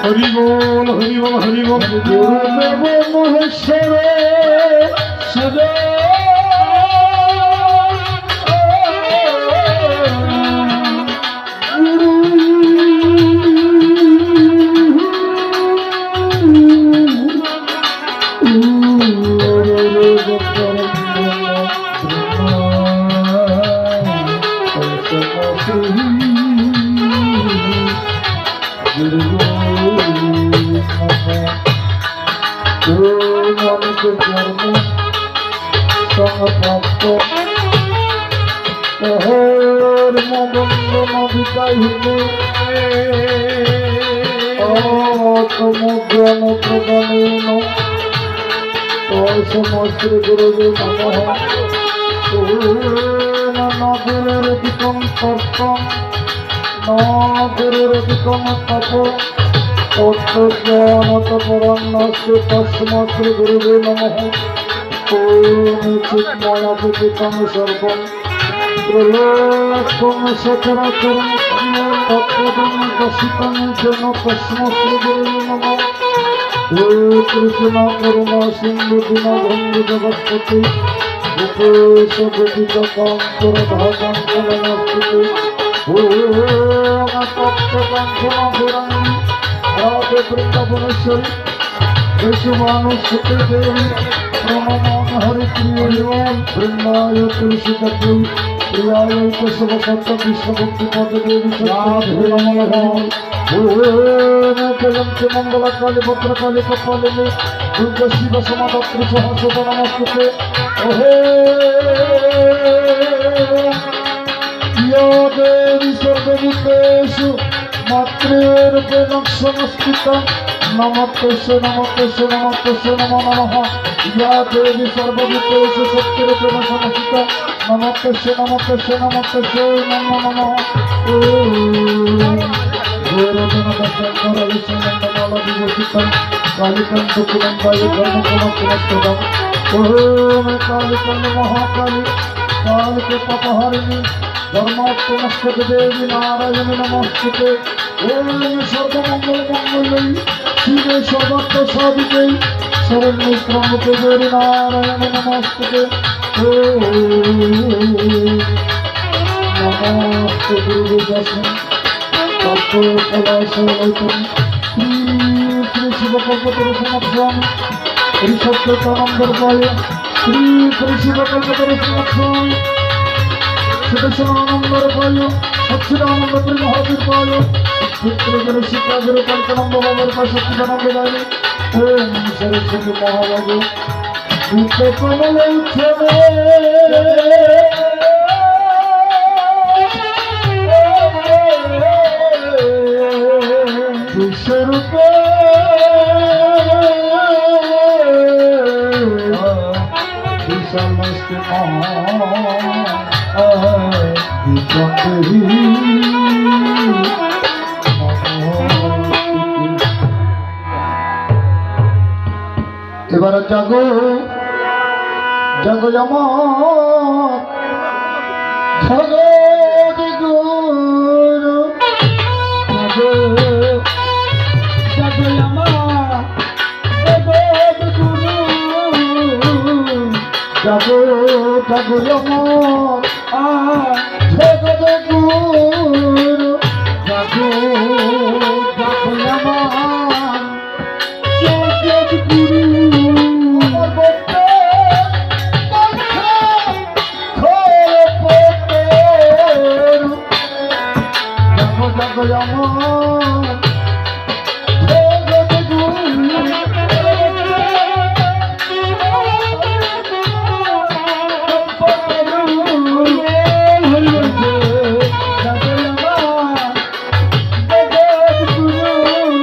हरि बोल हरि बोल हरि बोल गुरुदेव महेश्वर सदा श्री गुरुदेव नगरधिकं तर्कं नगरधिकं तपो तत्त्वज्ञानतपरन्नस्ति तस्मात् श्री गुरुदेव नमः। ॐ चिन्मयातीतं सर्वं त्रिलोकं सचराचरं तत्त्वं दर्शितं येन तस्मात् श्री गुरुदेव नमः। हे कृष्ण करुणा सिंधु दीनबन्धु जगत्पति गोपेश गोपित कांतर धाकांतर नमस्ते। ओम तप्तकांचन गौरांगी राधे वृंदावनेश्वरी वैष्णवानुसुते देवी प्रणमामि हरिप्रिये वृंदाय तुलसीदत्तै प्रियाय केशव सत्य विष्णुभक्ति पद देवी राधे नमः। जयंती मंगलकाली भद्रकाली कपालिनी दुर्गा शिव समाधात्री सहस्र नमस्ते। या देवी सर्वभूतेषु मातृरूपेण संस्थिता नमस्ते नमस्ते नमस्ते नमो नमः। या देवी सर्वभूतेषु शक्तिरूपेण संस्थिता नमस्ते नमस्ते नमस्ते नमो नमः। महाकाली काल के पपहरिणी धर्मात्मस्ते देवी नारायणी नमस्ते। ओम सर्वमंगल मंगल शिवे सर्वत्र साधिके शरण्ये त्र्यंबके देवी नारायणी नमस्ते। नमस्ते गुरुदर्शन श्री शिव कल्पतरु स्वामी श्री सत्यानंदर्पाय श्री शिव कल्पतरु स्वामी सदस्यानंदर्पाय सच्चिदानंद महावीरपाय पुत्र शिक्षा गुरु कल्पनंद बाबा सच्चिदानंद ओम सरस्वती महाभागे विश्वरूपे विश्वमस्ति এবার জাগো জাগো আমার জগৎ গুরু জাগো জাগো আমার জগৎ গুরু জাগো জাগো আমার জগৎ গুরু জাগো জাগো আমার জগৎ গুরু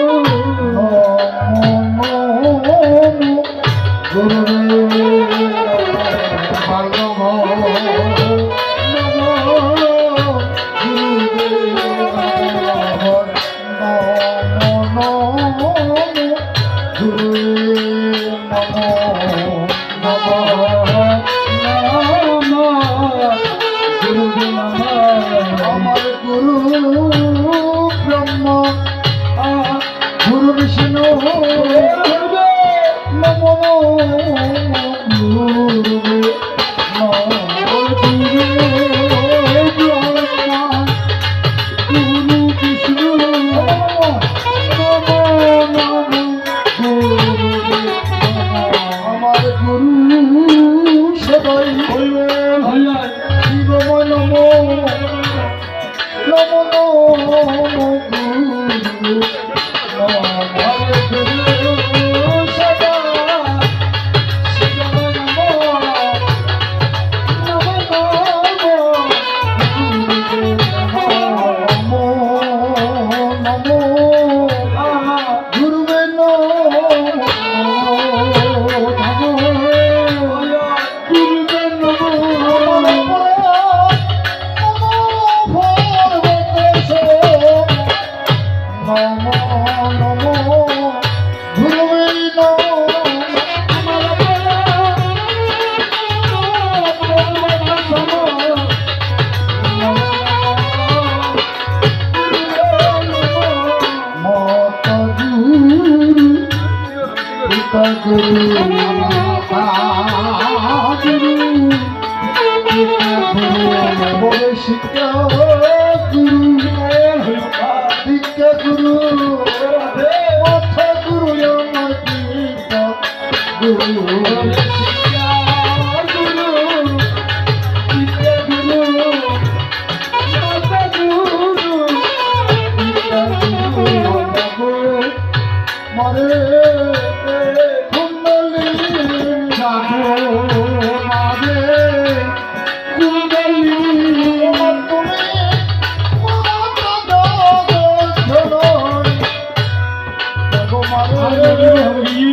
শিবময় নমো নমো নমো গুরু শিক্ষা গুরু দীক্ষা গুরু মাথা গুরু আমার দীক্ষা গুরু মারে কুণ্ডলী জাগো মারে কুণ্ডলী তুমি মাতা জননী জাগো মারে কুণ্ডলী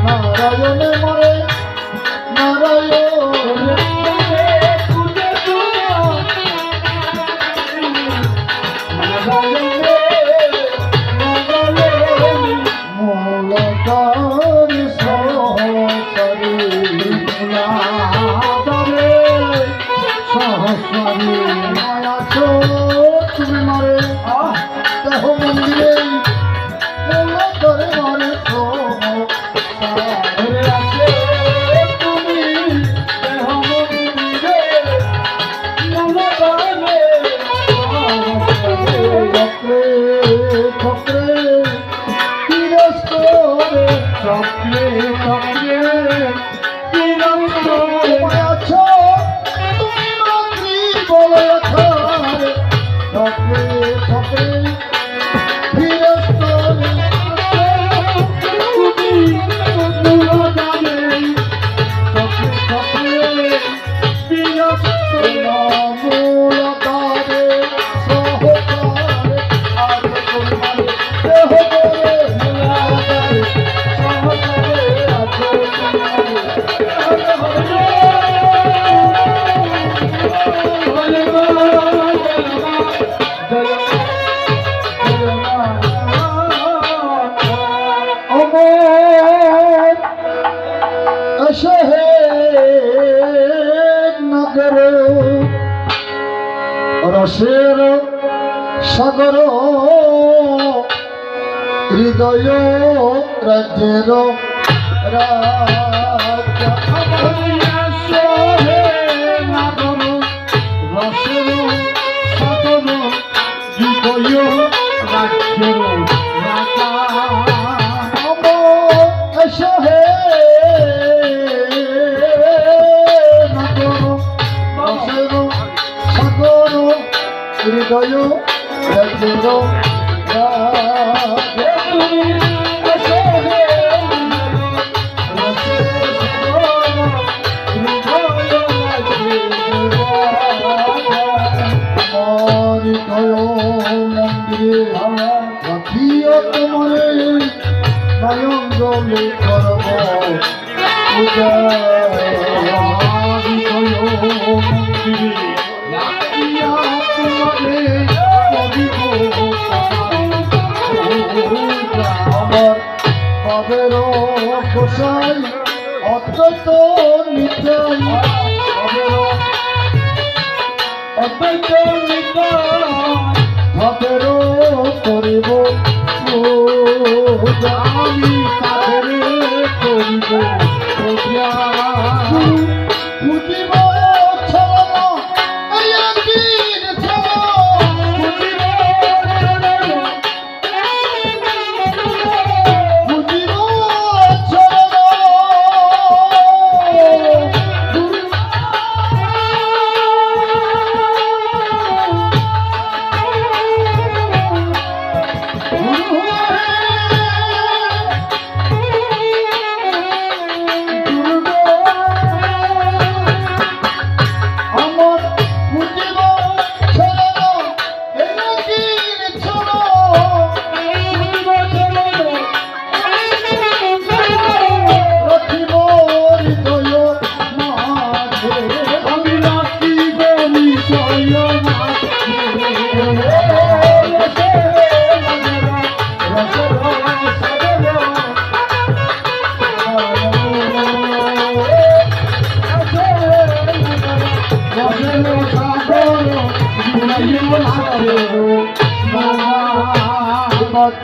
নারায়ণে মরে মূলতারি সহস্রী মায়াছো তুমি মরে দেহ মন্দিরে মূলতারে মরে রসের সাগর হৃদয় রাজ্যের রাজা রসের সাগর হৃদয় রাজ্যের রাজা হে রসের সাগর হৃদয় রাজ্যের রাজা ফিরে রাখিও তোমারে নয়ন জলে করব পূজা আমার পাবের গোসাই অদ্বৈত নিতাই অদ্বৈত নিতাই পাবের করিব আমি তাদের করিব বুঝিব ছলনা এই একদিন বুঝিব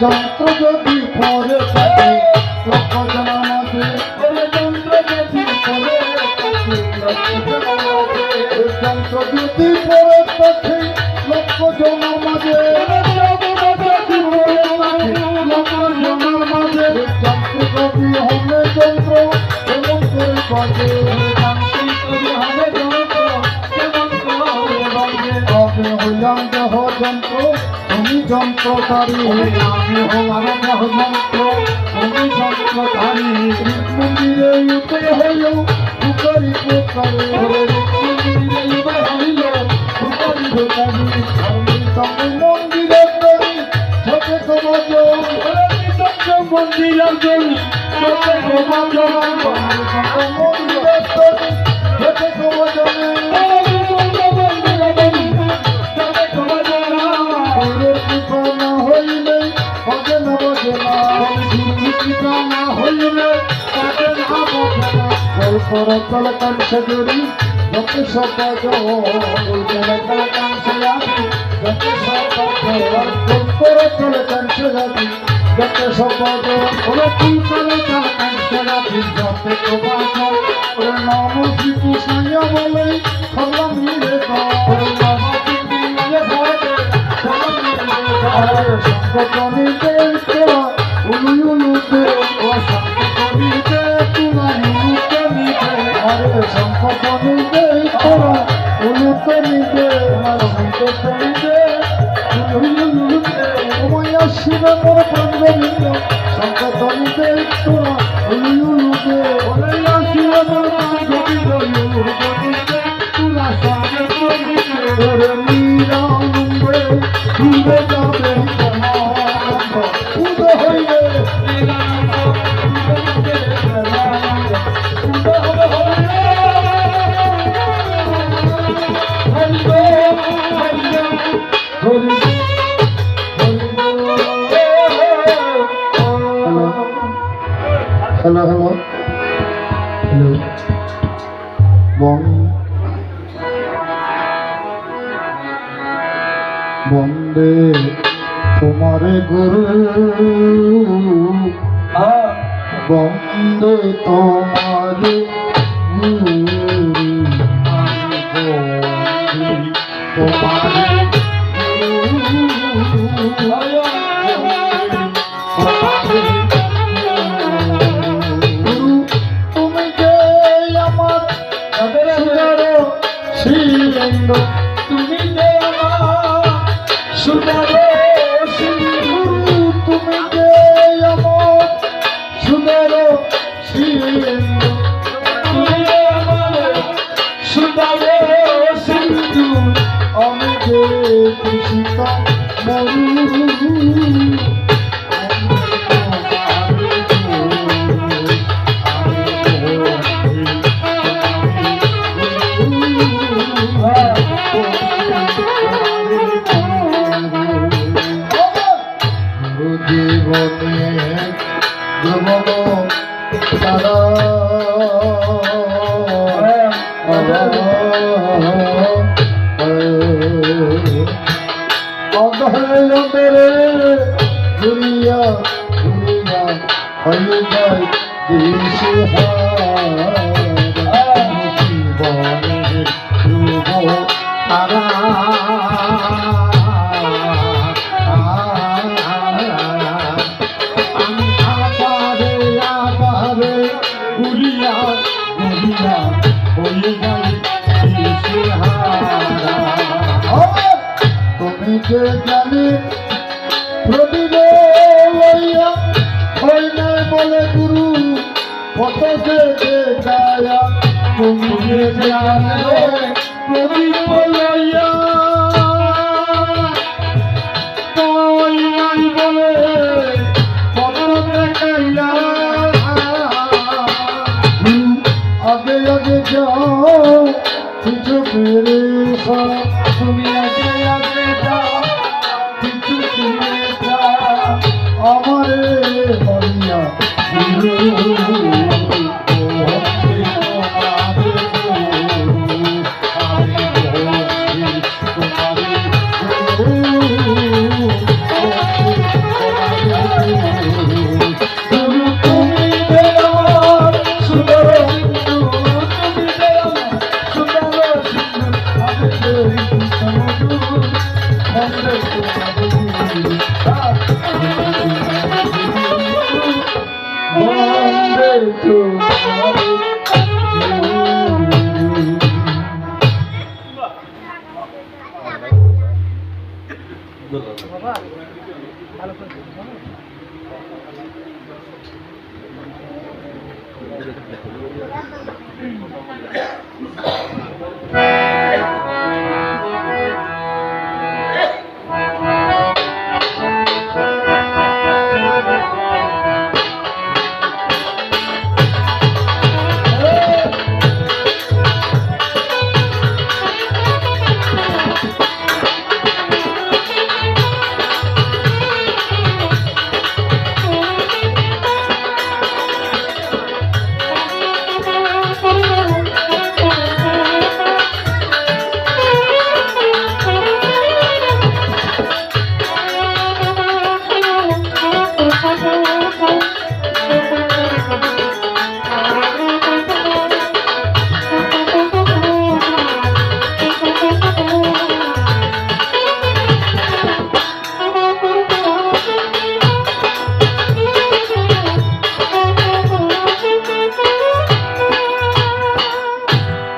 যন্ত্র যদি পরে থাকে লক্ষ জনার মাঝে যন্ত্র যদি পরে থাকে যন্ত্র যদি পরে থাকে লক্ষ জনার মাঝে জনার মাঝে যন্ত্র কবি হবে যন্ত্র এমন করে বাজে তবে হইলাম দেহ যন্ত্র তুমি যন্ত্রধারী আমি হলাম দেহ যন্ত্র তুমি যন্ত্রধারী মন্দিরে উঠে হইল পুকারি পুকারে মন্দিরে ছোটে সমাজ মন্দিরের জন্য ছোটে সমাজ মন্দিরের ছোটে সমাজ করতল কাংসে গরি যত সবাজ করতল কাংসে লাগি যত সবাজ করতল কাংসে লাগি যত সবাজ ওরে করতল কাংসে লাগি যত সবাজ ওরে নাম শ্রীকৃষ্ণ বলে খলাম নিরে ওরে নাম শ্রীকৃষ্ণ বলে খলাম নিরে সংগঠনে দেখো উলু উলু দে ও সংগঠনে সম্পদনিতে তোরা উলুতনিতে সম্পদনিতে উমায়া শিবে মোর প্রাণবিন্দ সম্পদনিতে তোরা উলুতে উমায়া শিবে মোর প্রাণবিন্দ উলুতনিতে তোরা সম্পদনিতে ওরে মীরা লুম্বে ডুবে যাবে উদয় হইবে Hello, hello. Hello. বন্দে তোমারে গুরু বন্দে তোমারে গুরু তোমারে তুমি যে আমার সুন্দর গুরু তুমি যে আমার সুন্দর শিলেন্দু জীবনে যুবক তারা অন্ধরে ঘুরিয়া ঘুরিয়া হয়ে যায় জীবনে যুবক তারা গুলিয়া গুলিয়া হয়ে যাই তুমি যে জানি প্রদীপে লইয়া হয় না বলে গুরু কত যে দেখায়া তুমি যে জানে প্রদীপ লইয়া হয় নাই বলে কত দেখাইয়া আগে আগে যাও কিছু মেরে তুমি আগে আগে যাও কিছু মেরে আমারে বলিয়া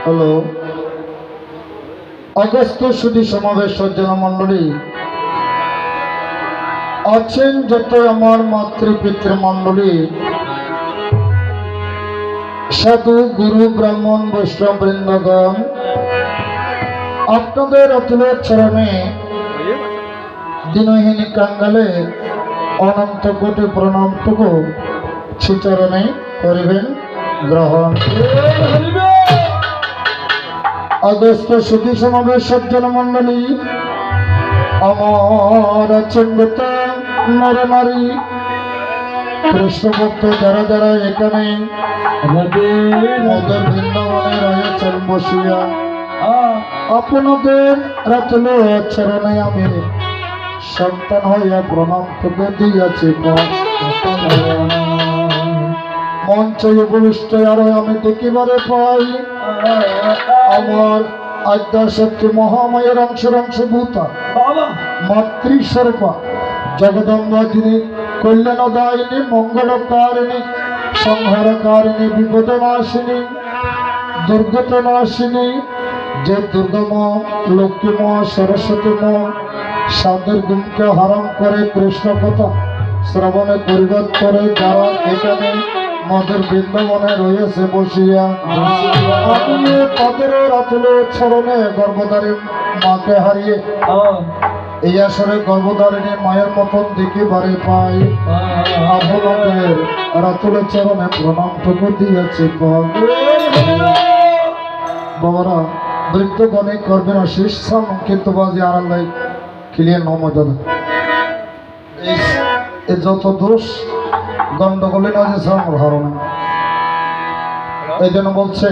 হলো অগস্ত সুধী সমাবেশ সজ্জনমণ্ডলী আছেন যত আমার মাতৃপিতৃমণ্ডলী সাধু গুরু ব্রাহ্মণ বৈষ্ণব বৃন্দগণ আপনাদের অতুল চরণে দিনহীন কাঙ্গালে অনন্ত কোটি প্রণামটুকু শ্রীচরণে করিবেন গ্রহণ। অগস্ত সুধী সমাবেশ সজ্জনমণ্ডলী আমার চিহ্নিত নর নারী কৃষ্ণ ভক্ত যারা যারা এখানে মদের বৃন্দাবনে রয়েছেন বসিয়া আপনাদের রাতল চরণে আমি সন্তান হইয়া প্রণাম থেকে দিয়াছি। মঞ্চে উপবিষ্ট আরো আমি দেখিবারে পাই আমার আদ্যাশক্তি মহামায়ের অংশভূতা মাতৃস্বরূপা জগদম্বা যিনি কল্যাণদায়িনী মঙ্গলকারিণী সংহারকারিণী বিপদনাশিনী দুর্গতনাশিনী যে দুর্গমা লক্ষ্মীমা সরস্বতীমা সাধের গুণকে হরণ করে কৃষ্ণ কথা শ্রবণে পরিবর্ত করে যারা এখানে মদের বৃন্দাবনে রয়েছে বসিয়া পদের রাতুল চরণে গর্ভধারী মাকে হারিয়ে এই আসরে গর্ভধারিণী মায়ের মতন দেখে বারে পাই আপনাদের রাতুলের চরণে প্রণামটুকু দিয়েছে বাবারা বৃদ্ধগণে করবেন শেষ সাম কিন্তু বাজে আড়ালাই ক্লিয়ার নমদান এই যত দোষ গন্ডগোলে না যে আমার ধারণা এই জন্য বলছে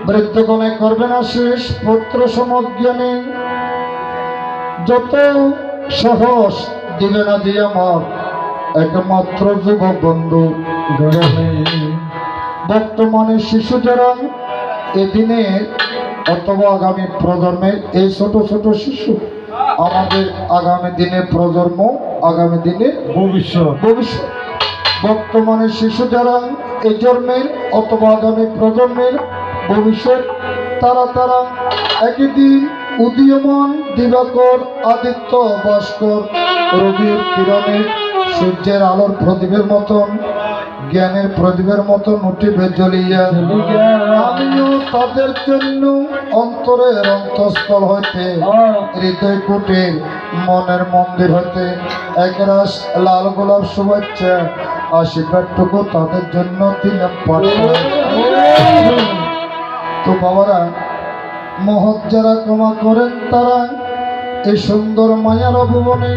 বৃদ্ধগণে করবেন শেষ পুত্র সমজ্ঞানে যত সাহস দিবে না যে আমার একমাত্র যুবক বন্ধু বর্তমানে শিশু যারা এদিনে অথবা আগামী প্রজন্মের এই ছোট ছোট শিশু আমাদের আগামী দিনে প্রজন্ম আগামী দিনে ভবিষ্যৎ বর্তমানে শিশু যারা এই জন্মের অথবা আগামী প্রজন্মের ভবিষ্যৎ তারা একদিন উদীয়মান দিবাকর আদিত্য ভাস্কর রবির কিরণে সূর্যের আলোর প্রদীপের মতন জ্ঞানের প্রদীপের মতন উঠিবে জ্বলিয়া আমিও তাদের জন্য অন্তরের অন্তঃস্থল হইতে হৃদয় কুটির মনের মন্দির হইতে একরাশ লাল গোলাপ শুভেচ্ছা আশীর্বাদটুকু তাদের জন্য দিলাম তো বাবারা মহৎ যারা ক্ষমা করেন তারা এই সুন্দর মায়ার ভুবনে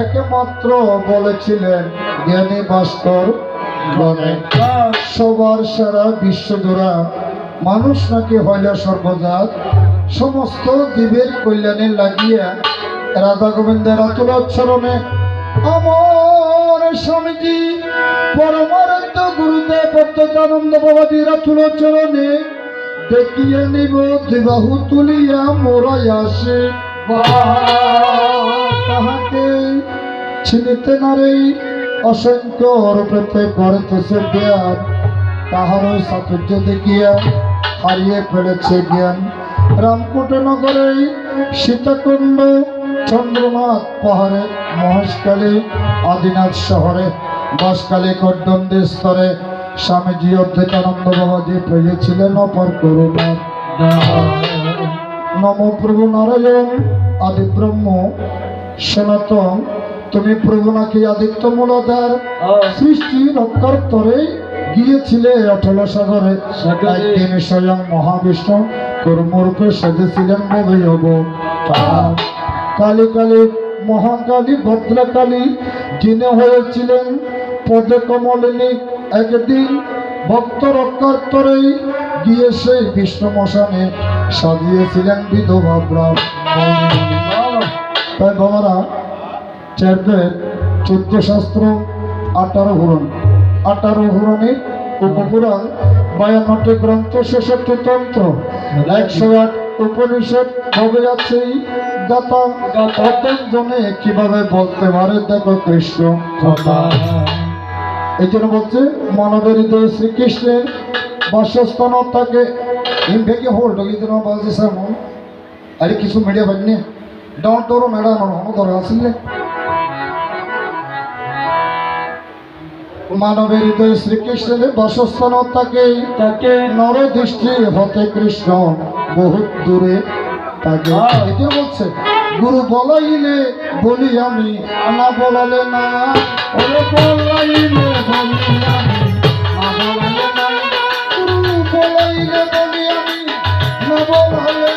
একমাত্র বলেছিলেন জ্ঞানী ভাস্কর গণে সবার সারা বিশ্বজোড়া মানুষ নাকি হইলা সর্বজাত সমস্ত জীবের কল্যাণে লাগিয়া রাধা গোবিন্দের রাতুলের চরণে আমার স্বামীজি পরমানন্দ গুরুদেব অদ্বৈতানন্দ বাবাজি রাতুলের চরণে দেখিয়ে নিব দিবাহু তুলিয়া মোরাই আসে তাহাকে চিনিতে নারে অসংখ্য রূপেতে করিতেছে জ্ঞান তাহার ওই চাতুর্য দেখিয়া হারিয়ে ফেলেছে জ্ঞান রামকোট নগরে সীতাকুণ্ড চন্দ্রনাথ পাহাড়ে মহেশকালী আদিনাথ শহরে বাসকালী কড্ডন্দি স্তরে স্বামীজি অদ্বৈতানন্দ বাবাজি পেয়েছিলেন অপর করুণা নম প্রভু নারায়ণ আদি ব্রহ্ম সনাতন তুমি প্রভু নাকি আদিত্য মূলধার সৃষ্টি রক্ষার তরে গিয়েছিলে অটল সাগরে একদিন স্বয়ং মহাবিষ্ণু কর্মরূপে সেজেছিলেন ভবৈব কালী কালী মহাকালী ভদ্রকালী যিনি হয়েছিলেন পদে কমলিনী একদিন ভক্ত রক্ষার তরে গিয়ে সেই বিষ্ণু মশানে সাজিয়েছিলেন বিধবা তাই বাবারা চারবের 14 শাস্ত্র 18 হুরণ 18 হুরণের উপপুরাণ 52টি গ্রন্থ 66টি তন্ত্র 108 উপনিষদ হবে আছে গাতা জনে কিভাবে বলতে পারে দেখো কৃষ্ণ এই জন্য বলছে মানবের হৃদয় শ্রীকৃষ্ণের বাসস্থান তাকে ইনভেকে হোল্ড কিন্তু বলছে স্যার আরে কিছু মিডিয়া বাজনে ডাউন তোর ম্যাডাম আমার ধরে আসলে মানবের হৃদয় শ্রীকৃষ্ণের বাসস্থান তাকে নর দৃষ্টি হতে কৃষ্ণ বহুত দূরে তাকে এটা বলছে গুরু বলাইলে বলি আমি না বলালে না বলাইলে বলি আমি না বলালে না গুরু বলাইলে বলি আমি না বলালে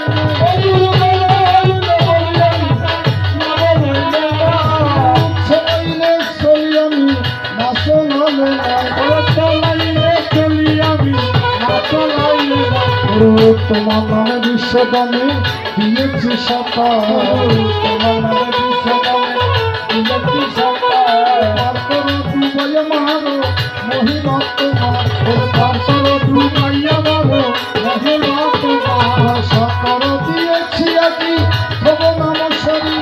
তোমার নামে বিশ্বদামে দিয়েছি সাঁতার তোমার নামে বিশ্বদামে দিয়েছি সাঁতার ডুবাইয়া মারো মহিমা তোমার ডুবাইয়া মারো মহিমা তোমার সাঁতার দিয়েছি আজি তব নাম শরী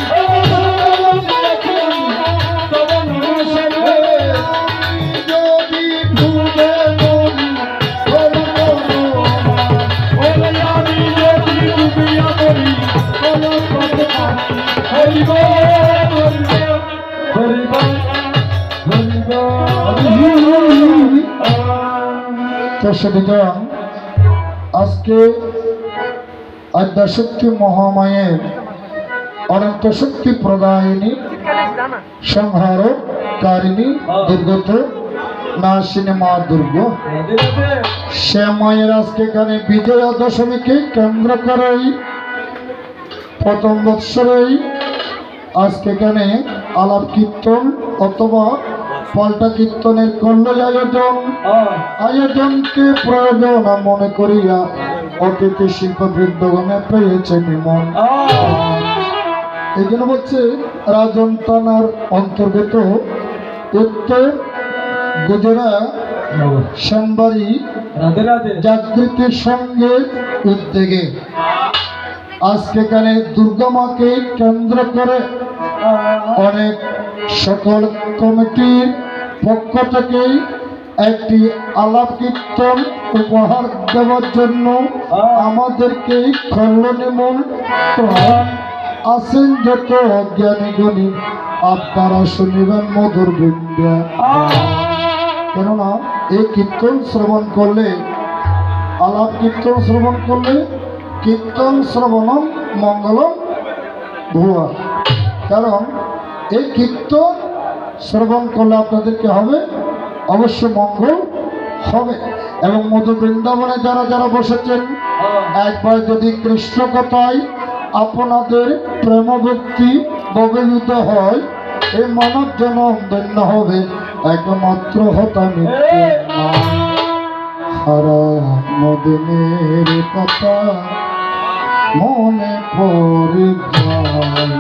যদি ডুবে আজকে আদ্যাশক্তি মহামায়ের অনন্ত শক্তি প্রদায়িনী সংহারকারিণী দুর্গত নাসিনী মা দুর্গা সে মায়ের আজকে এখানে বিজয়া দশমীকে কেন্দ্র করেই প্রথম বৎসরেই আজকে এখানে আলাপ কীর্তন অথবা পাল্টা কীর্তনের কল্যাণ আয়োজনকে প্রয়োজন মনে করিয়া অতিথি শিল্পবৃন্দগণে পেয়েছে নিমন। এই জন্য বলছে রাজন থানার অন্তর্গত উত্তর গুজরাট শ্যামবাড়ি জাগৃতির সঙ্গে উদ্যোগে আজকে এখানে দুর্গা মাকে কেন্দ্র করে অনেক সকল কমিটির পক্ষ থেকেই একটি আলাপ কীর্তন উপহার দেওয়ার জন্য আমাদেরকে নিমন্ত্রণ আছেন যত অজ্ঞানী গণী আপনারা শুনিবেন মধুর বৃন্দা। কেননা এই কীর্তন শ্রবণ করলে আলাপ কীর্তন শ্রবণ করলে কীর্তন শ্রবণম মঙ্গলম ভুয়া। কারণ এই কীর্তন শ্রবণ করলে আপনাদেরকে হবে অবশ্য মঙ্গল হবে। এবং মধু বৃন্দাবনে যারা যারা বসেছেন একবার যদি কৃষ্ণ কথায় আপনাদের প্রেম ভক্তি বগলিত হয় এই মানব জনম ধন্য হবে একমাত্র হতা মৃত্যু। সারা মদিনের কথা মনে পড়ে যায়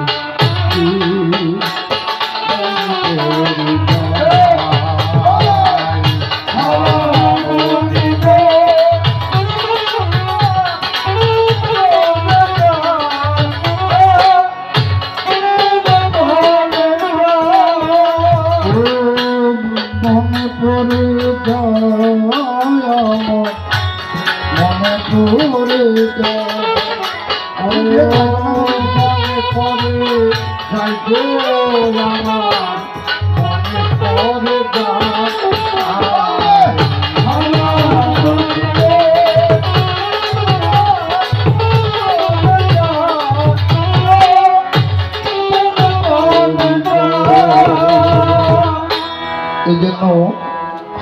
এই জন্য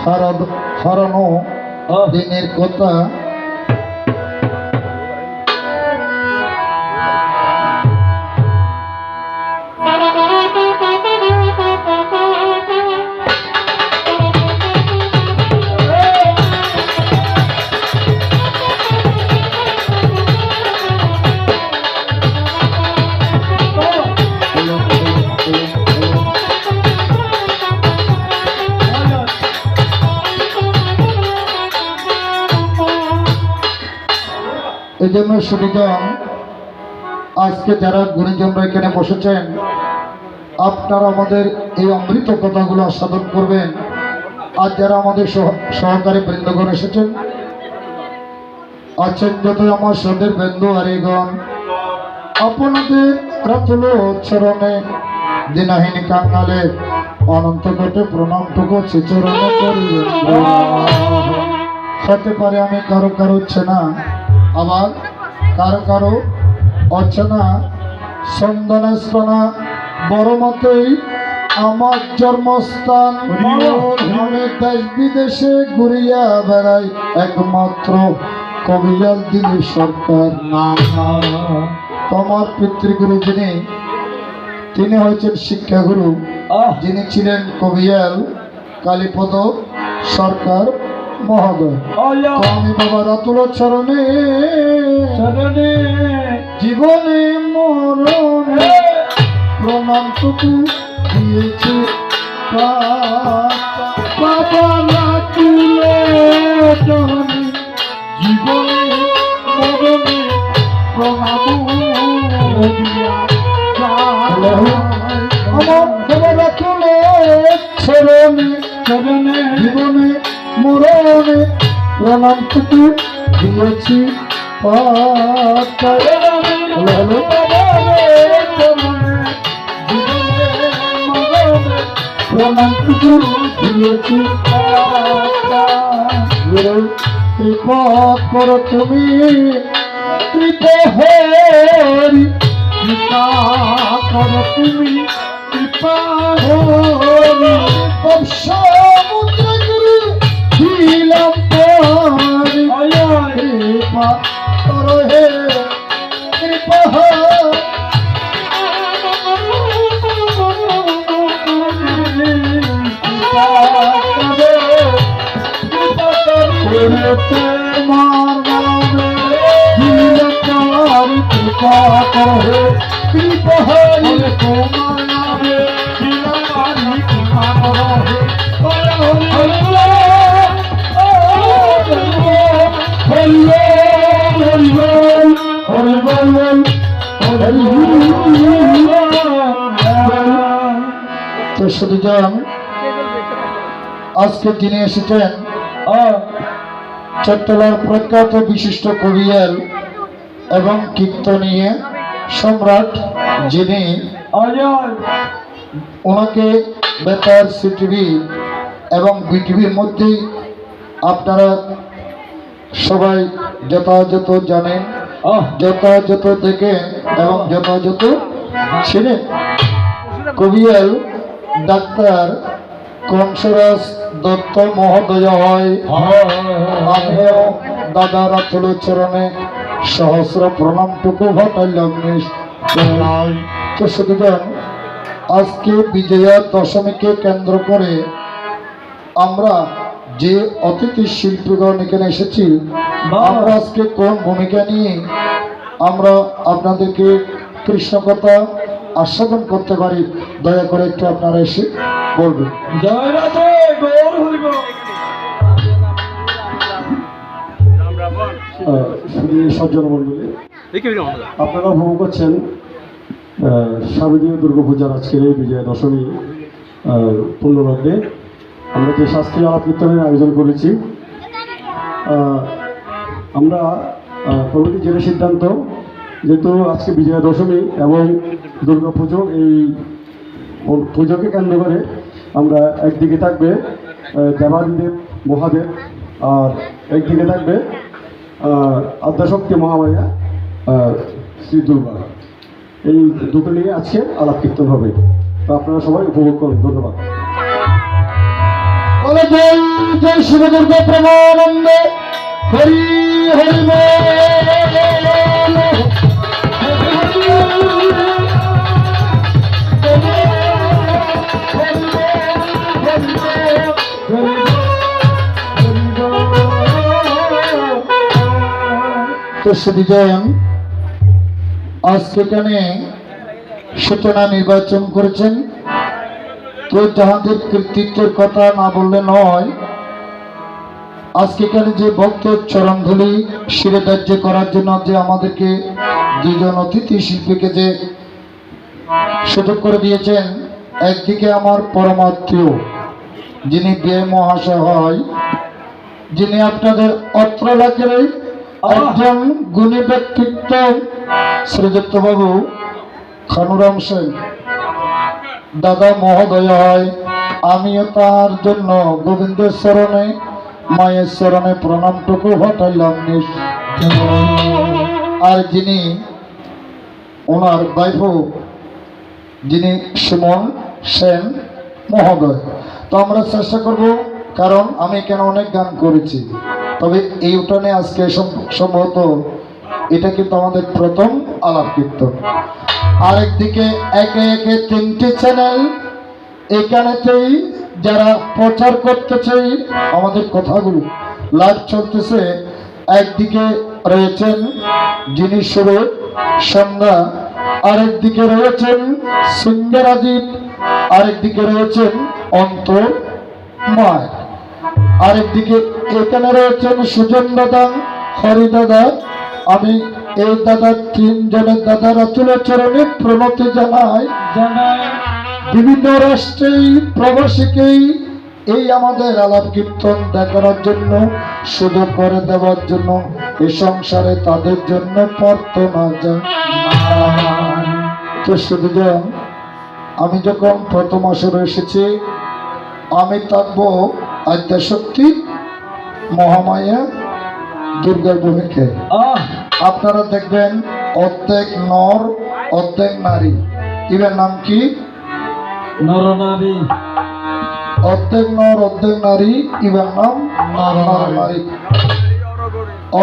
হারানো দিনের কথা এই জন্য সুবিধাম আজকে যারা গুরুজনরা এখানে বসেছেন আপনারা আমাদের এই অমৃত কথাগুলো আস্বাদন করবেন। আর যারা আমাদের সহকারী বৃন্দগণ এসেছেন আছেন যত আমার সদের বৃন্দ হারিগণ আপনাদের রাতুল চরণে দিনাহিনী কাঙ্গালে অনন্ত কোটে প্রণামটুকু চিচরণে করিবেন। হতে পারে আমি কারো কারো চেনা আবার কারো কারো অচেনা সন্দনাস্তনা বড় মতেই আমার জন্মস্থান। আমি দেশ বিদেশে ঘুরিয়া বেড়াই একমাত্র কবিয়াল দিলীপ সরকার। তোমার পিতৃগুরু তিনি হয়েছেন শিক্ষাগুরু, যিনি ছিলেন কবিয়াল কালীপদ সরকার মহোদয়। আমি বাবা রাতুল চরণে জীবনে মরণে প্রণামটুকু দিয়েছি বাবা রাতুল চরণে জীবনে মরণে প্রণাম আমার বাবা রাতুল চরণে জীবনে মরণে প্রণামটুকু দিয়েছি প্রণামটুকু দিয়েছি। কৃপা করো তুমি কৃপা হরি কৃপা কর তুমি কৃপা সমুদ্র গুরু দিলাম কৃপা কর হে কৃপা তোমার নামে দিলকার কৃপা করো কৃপা হলে তোমার নামে দিলকার কৃপা করো। তো শুধুজন আজকে যিনি এসেছেন চট্টলার প্রখ্যাত বিশিষ্ট কবিয়াল এবং কীর্তনীয় সম্রাট, যিনি ওনাকে বেতার সিটিভি এবং বিটিভির মধ্যে আপনারা সবাই যথাযথ জানেন, যথাযথ দেখেন এবং যথাযথ ছিলেন। কবিয়াল ডাক্তার কংসরাজ দত্ত মহোদয় হয়। আমিও দাদার আতুল চরণে সহস্র প্রণামটুকু ঘটাইলাম। তো শুধুজন আজকে বিজয়া দশমীকে কেন্দ্র করে আমরা যে অতিথি শিল্পীগণ এখানে এসেছি, আমরা আজকে কোন ভূমিকা নিয়ে আমরা আপনাদেরকে কৃষ্ণ কথা আস্বাদন করতে পারি, দয়া করে একটু আপনারা এসে বলবেন। জয় রাধে গৌর হরিব। সজ্জন মন্ডলী, আপনারা উপভোগ করছেন শারদীয় দুর্গাপূজার আজকের এই বিজয়া দশমী পূর্ণলগ্নে আমরা যে শাস্ত্রীয় আলাপ কীর্তনের আয়োজন করেছি। আমরা কমিটি জেনে সিদ্ধান্ত, যেহেতু আজকে বিজয়া দশমী এবং দুর্গাপুজো, এই পুজোকে কেন্দ্র করে আমরা একদিকে থাকবে দেবাদিদেব মহাদেব আর একদিকে থাকবে আদ্যাশক্তি মহামায়া শ্রী দুর্গা। এই দুটো নিয়ে আজকে আলাপ কীর্তন হবে, তো আপনারা সবাই উপভোগ করুন। ধন্যবাদ। জয় শিব দুর্গা প্রেমানন্দে হরি হরি তো সুবিজন আজকে এখানে সূচনা নির্বাচন করেছেন। তো যাহাদের কৃতিত্বের কথা না বললে নয়, আজকে এখানে যে ভক্ত চরণধুলি শিরে ধার্য করার জন্য যে আমাদেরকে দুজন অতিথি শিল্পীকে যে সুযোগ করে দিয়েছেন, একদিকে আমার পরমাত্মীয় যিনি বিয়ে মহাশয় হয়, যিনি আপনাদের অত্র এলাকার একজন গুণী ব্যক্তিত্ব শ্রীযুক্ত বাবু খানুরাম সেন দাদা মহোদয় হয়। আমিও তার জন্য গোবিন্দের চরণে মায়ের চরণে প্রণামটুকু ঘটাইলাম। আর যিনি ওনার বাইফু যিনি সুমন সেন মহোদয়, তো আমরা চেষ্টা করব, কারণ আমি এখানে অনেক গান করেছি, তবে এই উঠানে আজকে সম্ভবত এটা কিন্তু আমাদের প্রথম আলাপ কীর্তন। আরেকদিকে একে একে তিনটি চ্যানেল এখানেতেই যারা প্রচার করতেছে আমাদের কথাগুলো লাইভ চলতেছে। একদিকে রয়েছেন যিনি সুরে সন্ধ্যা, আরেকদিকে রয়েছেন সিঙ্গারাদীপ, আরেকদিকে রয়েছেন অন্তর মায়, আরেকদিকে এখানে রয়েছেন সুজন দাদা, হরি দাদা। আমি এই দাদা তিনজনের দাদার আতুলের চরণে প্রণতি জানাই। বিভিন্ন রাষ্ট্রেই প্রবাসীকেই এই আমাদের আলাপ কীর্তন দেখানোর জন্য, সুযোগ করে দেওয়ার জন্য, এই সংসারে তাদের জন্য প্রার্থনা যায়। তো শুধুজন আমি যখন প্রথম আসরে এসেছি, আমি থাকবো আদ্যাশক্তি মহামায়া দুর্গার ভূমিকায়। আপনারা দেখবেন অর্ধেক নর অর্ধেক নারী, ইবের নাম কি? নরনারী। অর্ধেক নর অর্ধেক নারী, ইবের নাম নরনারী।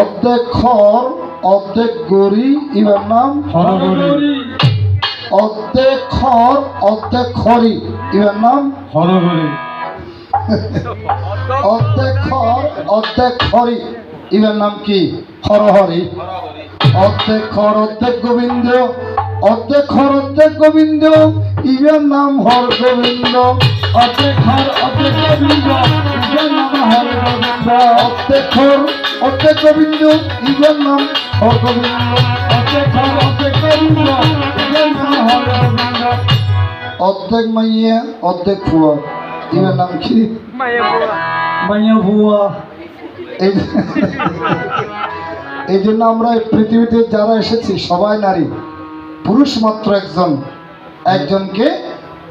অর্ধেক খড় অর্ধেক গড়ি, ইবের নাম হরগরি। অর্ধেক খড় অর্ধেক খড়ি, ইবের নাম হরগরি। অর্ধেক খড় অর্ধেক খড়ি, ইবের নাম কি? হরহরি। অর্ধেক খড় অর্ধেক গোবিন্দ, অর্ধেক খড় অর্ধেক গোবিন্দ, ইবের নাম হর গোবিন্দ। অর্ধেক হর অর্ধেক গোবিন্দ, ইবের নাম হরগোবিন্দ। অর্ধেক খড় অর্ধেক গোবিন্দ, ইবের নাম হর গোবিন্দ। অর্ধেক হর অর্ধেক গোবিন্দ, ইবের নাম হরগোবিন্দ। অর্ধেক মাইয়া অর্ধেক ফুয়া, ইবের নাম কি? মাইয়া ভুয়া। এই এই জন্য আমরা এই পৃথিবীতে যারা এসেছি সবাই নারী, পুরুষ মাত্র একজন, একজনকে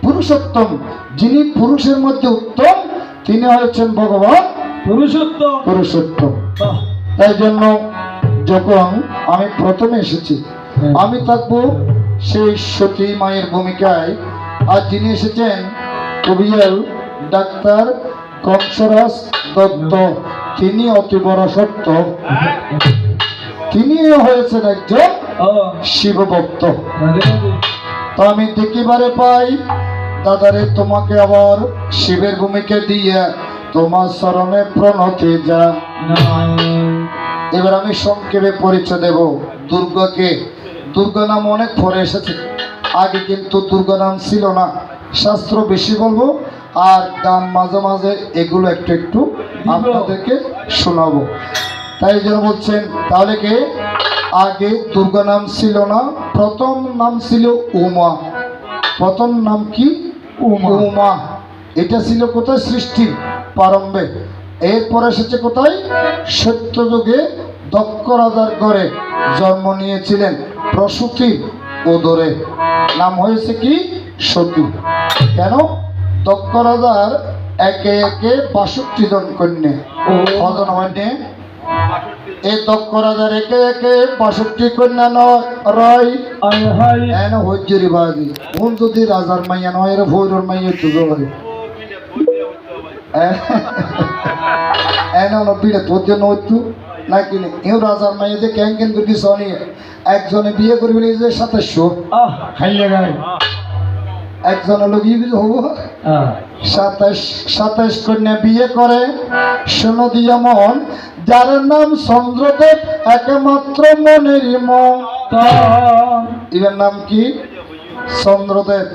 পুরুষোত্তম, যিনি পুরুষের মধ্যে উত্তম তিনি হয়েছেন ভগবান পুরুষোত্তম। পুরুষোত্তম। তাই জন্য যখন আমি প্রথমে এসেছি আমি থাকবো সেই সতী মায়ের ভূমিকায়, আর যিনি এসেছেন কবিয়াল ডাক্তার কংসরাজ দত্ত, তিনি অতি বড় সত্য, তিনি হয়েছেন একজন ও শিবভক্ত। রাধে রাধে। তো আমি দেখিবারে পাই দাদারে তোমাকে আবার শিবের ভূমিকা দিয়ে তোমার চরণে প্রণতি যা। নারায়ণ। এবার আমি সংক্ষেপে পরিচয় দেব দুর্গাকে। দুর্গা নাম অনেক পরে এসেছে, আগে কিন্তু দুর্গা নাম ছিল না। শাস্ত্র বেশি বলবো আর গান মাঝে মাঝে এগুলো একটু একটু আপনাদেরকে শোনাবো। তাই জন্য বলছেন তাহলে কি আগে দুর্গা নাম ছিল না, প্রথম নাম ছিল উমা। প্রথম নাম কি? উমা। এটা ছিল কোথায়? সৃষ্টির প্রারম্ভে। এরপরে এসেছে কোথায়? সত্যযুগে দক্ষ রাজার ঘরে জন্ম নিয়েছিলেন প্রসূতি উদরে, নাম হয়েছে কি? সতী। কেন? দক্ষ রাজার একে একে 62 জন কন্যা কজন হয়নি? এই দক্ষ রাজার একে একে 62 কন্যা নয় রয় আয় হায়। এন হজ্জরি বাদি কোন যদি রাজার মাইয়া নয় এর ভৈরর মাইয়া তো জোরে এন নবিড়ে তোর জন্য হইতু নাকি এও রাজার মাইয়া যে কেন কেন করে সনি একজনে বিয়ে করবি যে 2700 আহ খাইলে গায়। একজনে লগিয়ে হবো আহ 27 কন্যা বিয়ে করে। শোনো দিয়া মন, যার নাম চন্দ্রদেব একমাত্র মনের মন। এর নাম কি? চন্দ্রদেব।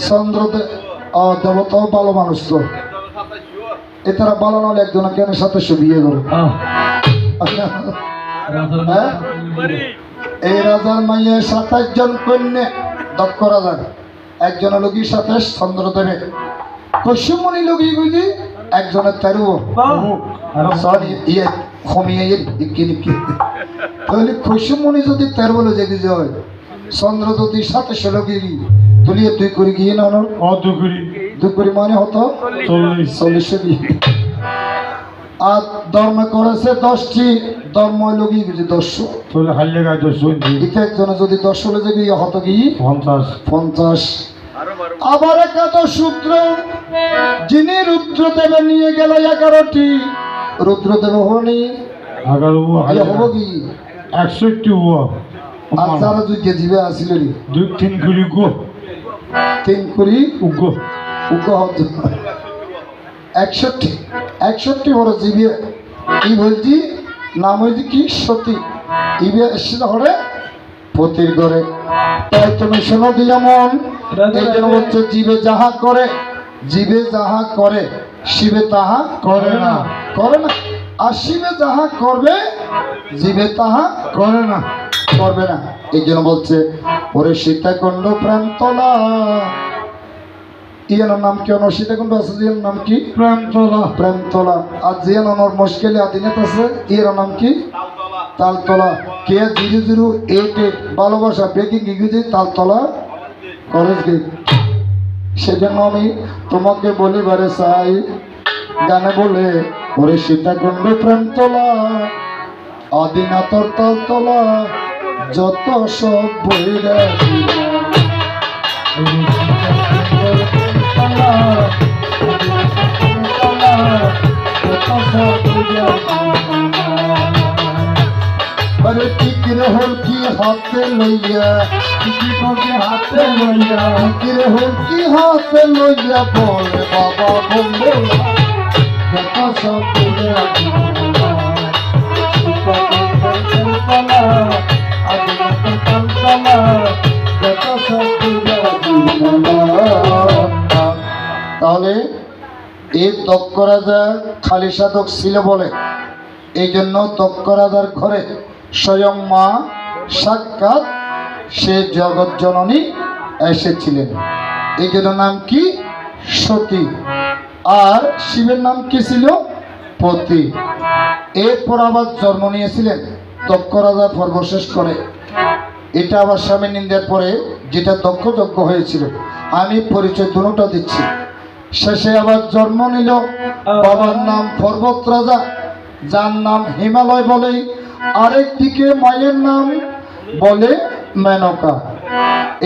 চন্দ্রদেব দেবতাও ভালো মানুষ তো, এ তারা ভালো নাহলে একজনে কেন 2700 বিয়ে করে? হ্যাঁ? এই রাজার মাইয়ে 27 জন কন্যা দক্ষ রাজার, একজনের লগি 27 চন্দ্রদেবে। কশ্যমণি লগি বুঝি একজনের 13 সরি ইয়ে কমিয়ে কি তাহলে কশ্যমণি যদি 13 বলে যে হয়, চন্দ্র যদি 27 লগি তুলিয়ে 2 করে গিয়ে না দুই করে মানে হতো 40 দিয়ে। আর ধর্ম করেছে 10টি, ধর্ম লগি বুঝি 10 এটা একজনে যদি 10 হলে যে গিয়ে হতো কি 50। আবার একাদশ সূত্র, যিনি রুদ্রদেবে নিয়ে গেল 11টি, রুদ্রদেব হনি হব কি 61 আর যারা যুগে জীবে আসিল রে 3 কুড়ি গো 3 কুড়ি উগো উগ্র হত 61 বড় জীবে কি বলছি নাম হয়েছে কি? সতী। ইবে এসে হরে পতির ঘরে। তাই তুমি শোনো দিয়া মন, এই জন্য হচ্ছে জীবে যাহা করে, জীবে যাহা করে শিবে তাহা করে না। করে না। আর শিবে যাহা করবে জীবে তাহা করে না। করবে না। এই জন্য বলছে ওরে সীতাকুণ্ড প্রান্তলা, ইয়ানোর নাম কি? অনর সীতাকুণ্ড আছে, জিয়ানোর নাম কি? প্রেমতলা। প্রেমতলা। আর জিয়ানোর মুশকিলে আদিনত আছে, ইয়ার নাম কি? তালতলা। কে 008 ভালোবাসা বেকিং ইংরেজি তালতলা কলেজ গেট। সেজন্য আমি তোমাকে বলিবারে চাই গানে বলে ওরে সীতাকুণ্ড প্রেমতলা, আদিনাথর তালতলা, যত সব বইরা अरे टिकरे होल की हाथे लैया हाथे लैया टिकरे होल की हाथे लैया बोले बाबा बोले जता सब बोले তাহলে এই দক্ষ রাজা খালি সাধক ছিল বলে এই জন্য দক্ষ রাজার ঘরে স্বয়ং মা সাক্ষাৎ সে জগৎ জননী এসেছিলেন। এই জন্য নাম কি সতী, আর শিবের নাম কি ছিল পতি। এরপর আবার জন্ম নিয়েছিলেন দক্ষ রাজা সর্বশেষ করে। এটা আবার স্বামী নিন্দার পরে যেটা দক্ষ যজ্ঞ হয়েছিল, আমি পরিচয় দুটোটা দিচ্ছি। শেষে আবার জন্ম নিল বাবার নাম পর্বত রাজা, যার নাম হিমালয় বলে, আরেকদিকে মায়ের নাম বলে মেনকা।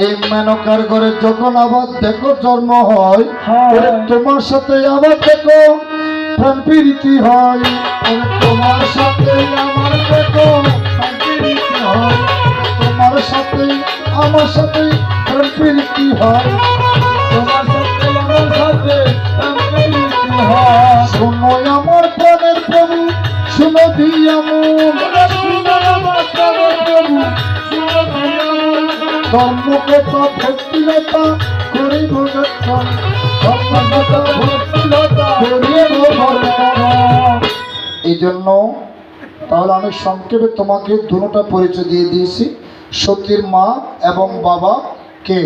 এই মেনকার ঘরে যখন আবার দেখো জন্ম হয়, ওরে তোমার সাথে আবার দেখো প্রেম প্রীতি হয়, ওরে তোমার সাথে আমার দেখো প্রেম প্রীতি হয়, তোমার সাথে আমার সাথে প্রেম প্রীতি হয়, তোমার সাথে আমার সাথে প্রীতি হয়। শোনো আমার প্রাণের প্রভু, শুনো দিয়া মন, ধর্মকথা ভক্তিলতা করিব যখন, ধর্মকথা ভক্তিলতা করিব যখন। এই জন্য তাহলে আমি সংক্ষেপে তোমাকে দুটোটা পরিচয় দিয়ে দিয়েছি। সতীর মা এবং বাবা কে,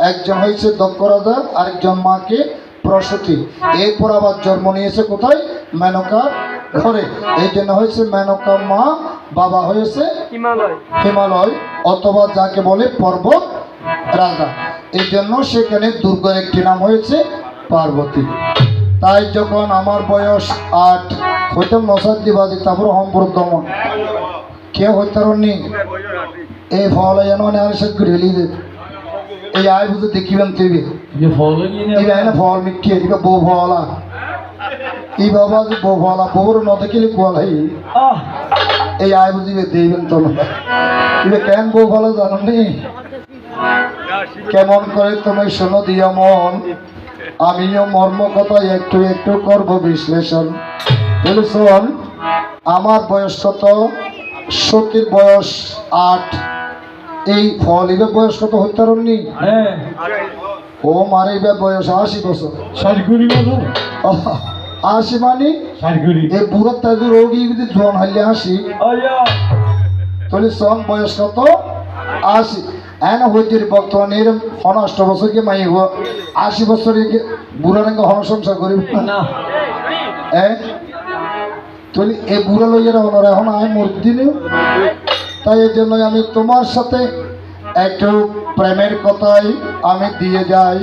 একজন হয়েছে দক্ষ রাজা, আরেকজন মাকে প্রসূতি। এরপর আবার জন্ম নিয়েছে কোথায়? মেনকার ঘরে। এই জন্য হয়েছে মেনকা মা, বাবা হয়েছে হিমালয় অথবা যাকে বলে পর্বত রাজা। এই জন্য সেখানে দুর্গার একটি নাম হয়েছে পার্বতী। তাই যখন আমার বয়স 8 হইতাম নসাদ দিবাজি, তারপর সম্পূর্ণ দমন কেউ হইতারনি এই ফল যেন আরেক ঘুরে এই আয় বুঝে দেখিবেন তুই ফল মিটকে এদিকে বউ ফলা এই বাবা যে বউ ফলা বউর ন দেখিলে কোয়ালাই এই আয় বুঝিবে দেবেন তো এবার কেন বউ ফলা জানি কেমন করে তুমি শোনো দিয়া মন, আমিও মর্ম কথা একটু একটু করব বিশ্লেষণ। শোন, আমার বয়স কত? সতীর বয়স 8। এই ফল এবার বয়স কত হইতে পারেননি? ও মারে এবার বয়স 80 বছর। 80 মানে এই বুড়ো তাজু রোগী যদি জন হাইলে 80 তাহলে সন বয়স কত? 80। এন হইতে বর্তমানে এরকম 80 বছরকে মাই 80 বছরে বুড়া রঙে হন সংসার করিব না। তাহলে এই বুড়া লইয়েরা হলো এখন আয় মূর্তি নেই। তাই এই জন্য আমি তোমার সাথে একটু প্রেমের কথাই আমি দিয়ে যাই।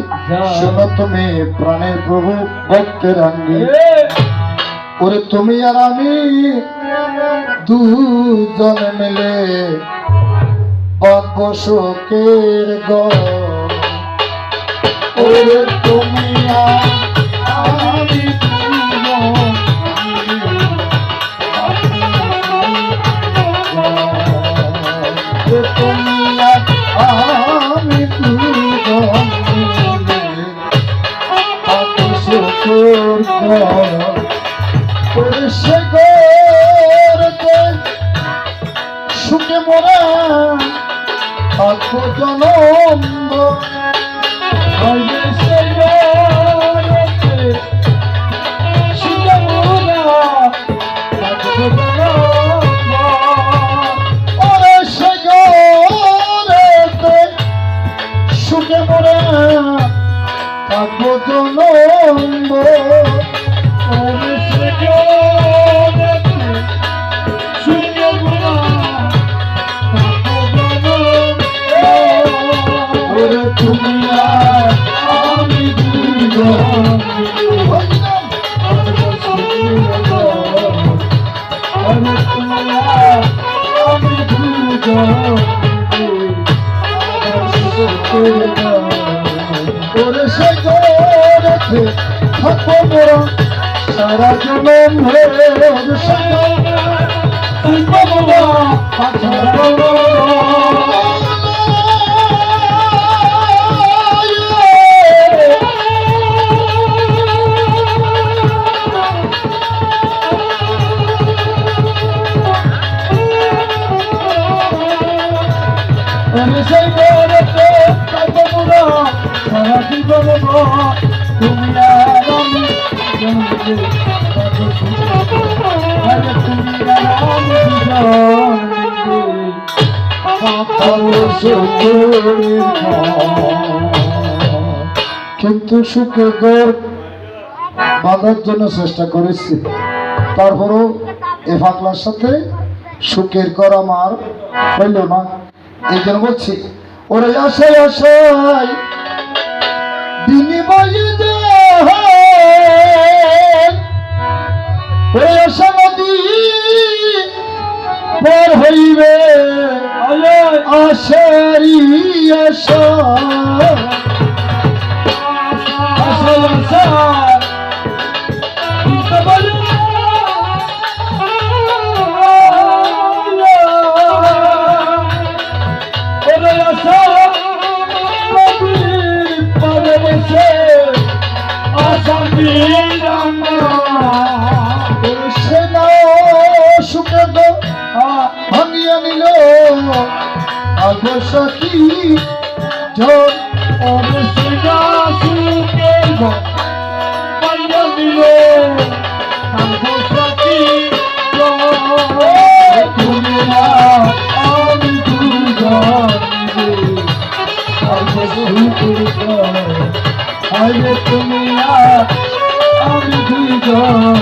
শোনো তুমি প্রাণের প্রভু ভক্তের আঙ্গি, ওরে তুমি আর আমি দুজন মিলে বাঁধবো শোকের ঘর, ওরে তুমি আর আমি আমি দুজন মিলে বাঁধবো শোকের ঘর, ওরে সে ঘরতে সুখে মোরা থাকবো জনম, সে ঘরতে সুখে মোরা থাকবো জনম, ওরে সে ঘরতে সুখে মোরা থাকবো জনম, ওরে সে ঘরতে সুখে মোরা ওরে তুমি আর আমি দুজন আমি দুজন মাঝে থাকবো মোরা সারা জনম তুমি আর আমি তুমি কিন্তু সুখে দর বাঁধার জন্য চেষ্টা করেছি, তারপরেও এ পাগলার সাথে সুখের কর আমার হইল না। এই জন্য বলছি ওরে আশায় আশায় বিনিময়ে যে ওরে আশা নদী পার হইবে আশারি আশা ভাঙিয়া নিল আবসকি তুমি আমি দুজন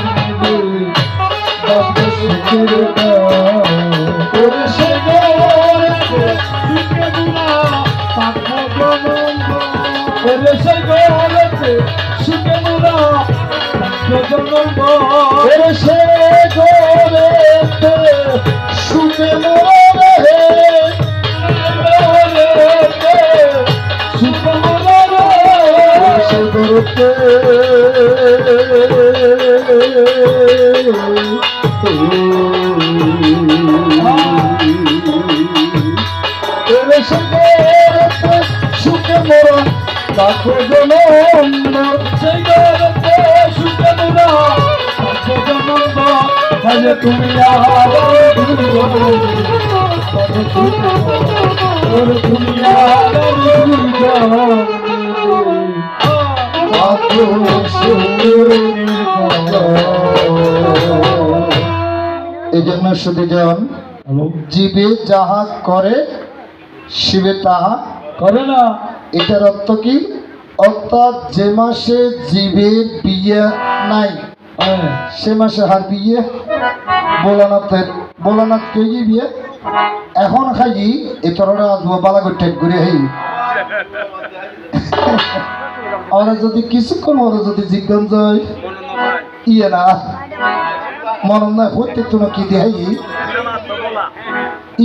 সুখে মোরা লাখো জনম তুমি এই জন্য শুধু যেমন জীবে যাহা করে শিবে তাহা করে না। এটার অর্থ কি? অর্থাৎ যে মাসে জীবের বিয়ে নাই সে মাসে হার বিয়ে বোলানাথ কে বিয়ে এখন খাই এই তরটা আসবো বালা করে টেক করে হাই ওরা যদি কিছুক্ষণ ওরা যদি জিজ্ঞান যায় ইয়ে না মন না হইতে তুমি কি দেহাই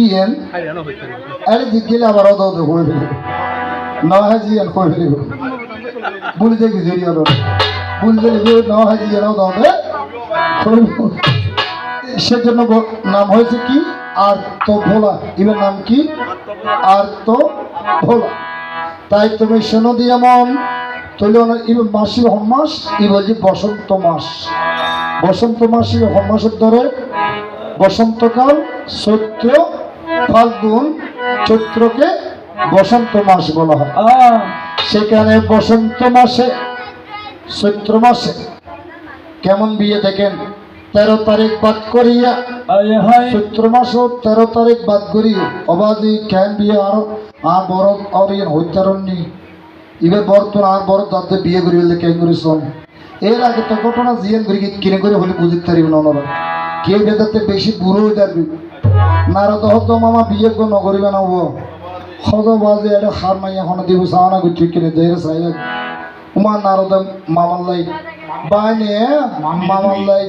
ইয়েন আরে জিজ্ঞেলে আবার অদ অদ হয়ে ফেলবে না হাজি আর হয়ে ফেলবে বলে দেখি জড়িয়ে বলে দেখি না হাজি এরাও দাও সেজন্য নাম হয়েছে কি আর্ত ভোলা, এবার নাম কি আর্ত ভোলা। তাই তুমি শোনো দিয়ে এমন তৈলে এবার মাসি হমাস ই বলছি বসন্ত মাস। বসন্ত মাসে হমাসের ধরে বসন্তকাল চৈত্র ফাল্গুন চৈত্রকে বসন্ত মাস বলা হয়। সেখানে বসন্ত মাসে চৈত্র মাসে কেমন বিয়ে দেখেন 13 তারিখ বাদ করিয়া চৈত্র মাসও 13 তারিখ বাদ করি অবাধি কেন বিয়ে আর বড় আর হত্যারণ্যি এবার বর্তমান আর বড় তাদের বিয়ে করি বললে কেন করেছেন। এর আগে তো ঘটনা জিয়ান করি কিনে করে হলে বুঝতে পারিবেন ওনারা কে বেদাতে বেশি বুড়ো হয়ে যাবে নারদ হতো মামা বিয়ে করে নগরিবে না ও হদ বাজে এটা হার মাইয়া হন দিব সাহানা গুটি কিনে দেয় সাই উমার নারদ মামাল্লাই বাইনে মামাল্লাই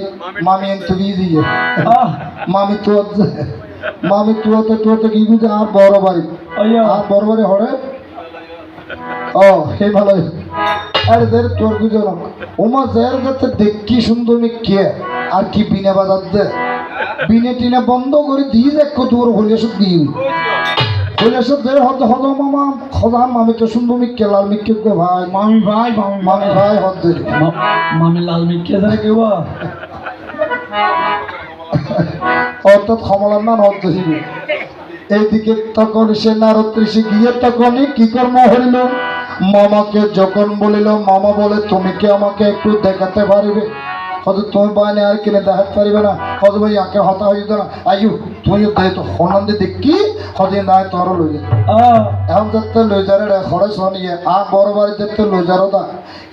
মামি এনতে দিয়ে দিয়ে মামি তো কি বুঝে আর বড় বাড়ি হরে ও হে ভালো আরে দের তোর বুঝো না ওমা জের যাতে দেখি সুন্দর কে আর কি বিনা বাজার দে বিনে টিনে বন্ধ করে দিয়ে দেখ তোর হলে সব দিয়ে হলে সব যে হদ হদ মামা হদা মামি তো সুন্দর মিক্কে লাল মিক্কে গো ভাই মামি ভাই মামি ভাই হদ দে মামি লাল মিক্কে ধরে কেউ অর্থাৎ কমলার মান হদ দিবি এইদিকে তখন সে নারত্রিষে গিয়ে তখনই কি কর্ম হইল মামাকে যখন বলিল মামা বলে তুমি কি আমাকে একটু দেখাতে পারবে হয়তো তুমি বাইনে আর কিনে দেখাতে পারবে না হয়তো ভাই আঁকে হতা হয়ে যেত না আইউ তুই দেয় তো হনন্দে দেখি হদিন দায় তোর লই যা এখন যাতে লই যারে রে খরচ হনিয়ে আ বড় বাড়ি যাতে লই যারো দা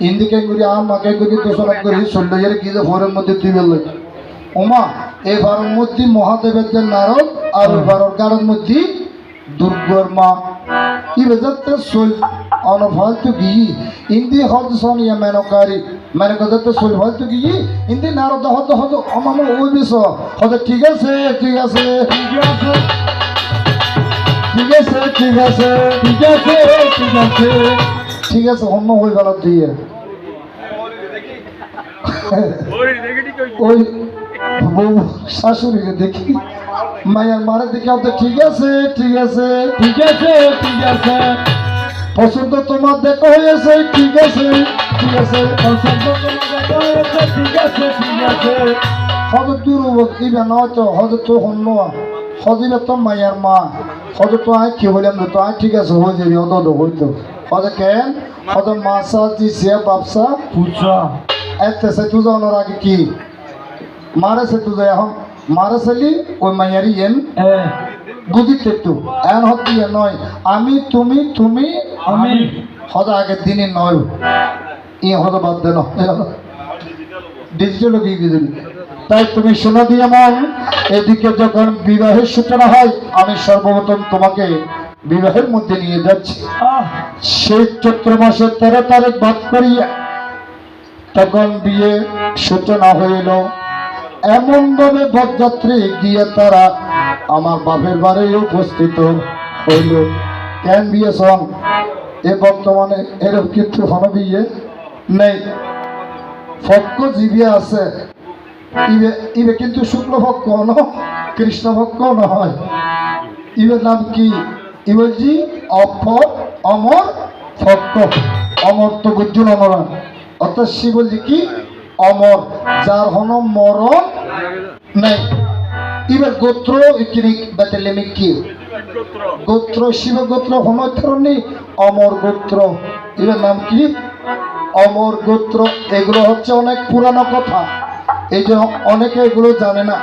ইন্দিকে গুলি আ মাকে গুলি দোষণ করি চলল যারে কি যে ঘরের মধ্যে তুই বেলই ওমা এবারের মধ্যে মহাদেবের যে নারদ আর এবারের গাড়ের মধ্যে দুর্গর মা ই বেজাতে সোল অনফালতু গি ইন্দি হদ সোনিয়া মেনকারি মানে কদতে সোল ফালতু গি ইন্দি নারদ হদ হদ আমাম ওই বিষ হদ ঠিক আছে ঠিক আছে ঠিক আছে ঠিক আছে ঠিক আছে ঠিক আছে ঠিক আছে ঠিক আছে অন্য হয়ে গেল দিয়ে ওই বউ শাশুড়িকে দেখি মায়ের মারে দেখে তো ঠিক আছে ঠিক আছে ঠিক আছে ঠিক আছে পছন্দ তোমার দেখা হয়েছে ঠিক আছে ঠিক আছে পছন্দ তোমার দেখা হয়েছে ঠিক আছে ঠিক আছে হজ দূর ইবে নয় তো হজ তো হন্য হজিবে তো মায়ের মা হজ তো আয় কি হইলাম তো আয় ঠিক আছে হয়ে যাবি অত হইতো হজ কেন হজ মাসা দিছে বাপসা পুচা এতে সে তুই যাওয়ার আগে কি মারে সে তুই এখন মারে সালি ওই মাইয়ারি এন বুঝিতে তো এন হতে নয় আমি তুমি তুমি আমি হদ আগের দিনে নয় ই হদ বাদ দেন ডিজিটাল কি বুঝলি তাই তুমি শোনো দিয়ে মন এদিকে যখন বিবাহের সূচনা হয় আমি সর্বপ্রথম তোমাকে বিবাহের মধ্যে নিয়ে যাচ্ছি সেই চৈত্র মাসের 13 তারিখ বাদ করিয়া তখন বিয়ে সূচনা হইল এমন ভাবে বরযাত্রী গিয়ে তারা আমার বাপের বাড়ি উপস্থিত হইল কেন বিয়ে সং এ বর্তমানে এরকম কিন্তু হনো বিয়ে নেই ভক্ত জীবী আছে ইবে ইবে কিন্তু শুক্লভক্ষ ন কৃষ্ণভক্ষ নহয় ইবের নাম কি ইবেজি অপর অমর ভক্ত অমর তো গুজ্জুন অমরা অর্থাৎ শিবজি কি অমর যার হন মরণ নেই এবার গোত্র ইকিনি বেতেলেমি কি গোত্র শিব গোত্র হন ধরনি অমর গোত্র এবার নাম কি অমর গোত্র এগুলো হচ্ছে অনেক পুরানো কথা এই যে অনেকে এগুলো জানে না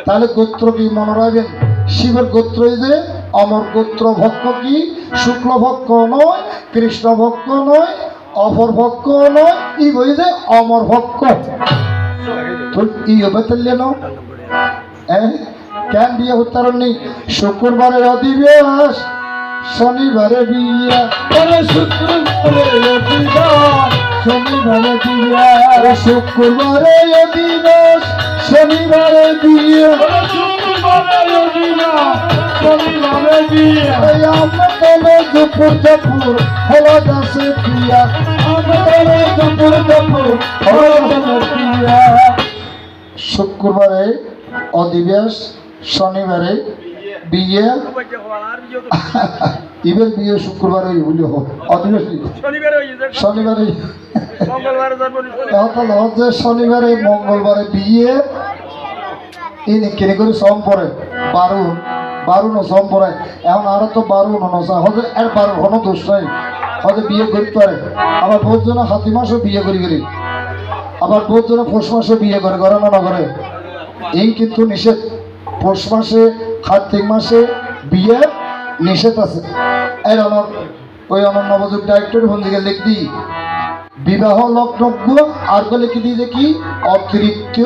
তাহলে গোত্র কি মনে রাখবেন শিবের গোত্র যে অমর গোত্র ভক্ত কি শুক্ল ভক্ত নয় কৃষ্ণ ভক্ত নয় অপর ভক্ত নয় ই বই যে অমর ভক্ত তো ই বেতলে ন কেন বিয়ে হতার নেই শুক্রবারের অধিবেশ শনিবারে বিয়ে শুক্রবারে অধিবেশ শনিবারে বিয়ে শুক্রবারে অধিবেশ শনিবারে বিয়ে শনিবারে বিয়ে আমাদের দুপুর দুপুর হলো দাসে প্রিয়া আমাদের দুপুর দুপুর হলো দাসে প্রিয়া শুক্রবারে অধিবেশ শনিবারে বিয়ে ইবের বিয়ে শুক্রবারে হইলে হোক অধিবেশ শনিবারে শনিবারে মঙ্গলবারে বিয়ে ইনি কিনে করে সম পড়ে বারুন সম পড়ে এখন আরো তো বারুন হজে আর বারুন কোনো দোষ নাই হজে বিয়ে করতে পারে আবার বহুত জন হাতি মাসও বিয়ে করি করি আবার বহুত জন পৌষ মাসে বিয়ে করে করে না করে এই কিন্তু নিষেধ পৌষ মাসে কার্তিক মাসে বিয়ে নিষেধ আছে এর ওই আমার নবযুগ ডাইরেক্টর বন্ধুকে লিখ দিই বিবাহ লগ্নজ্ঞ আর বলে কি দিয়ে কি অতিরিক্ত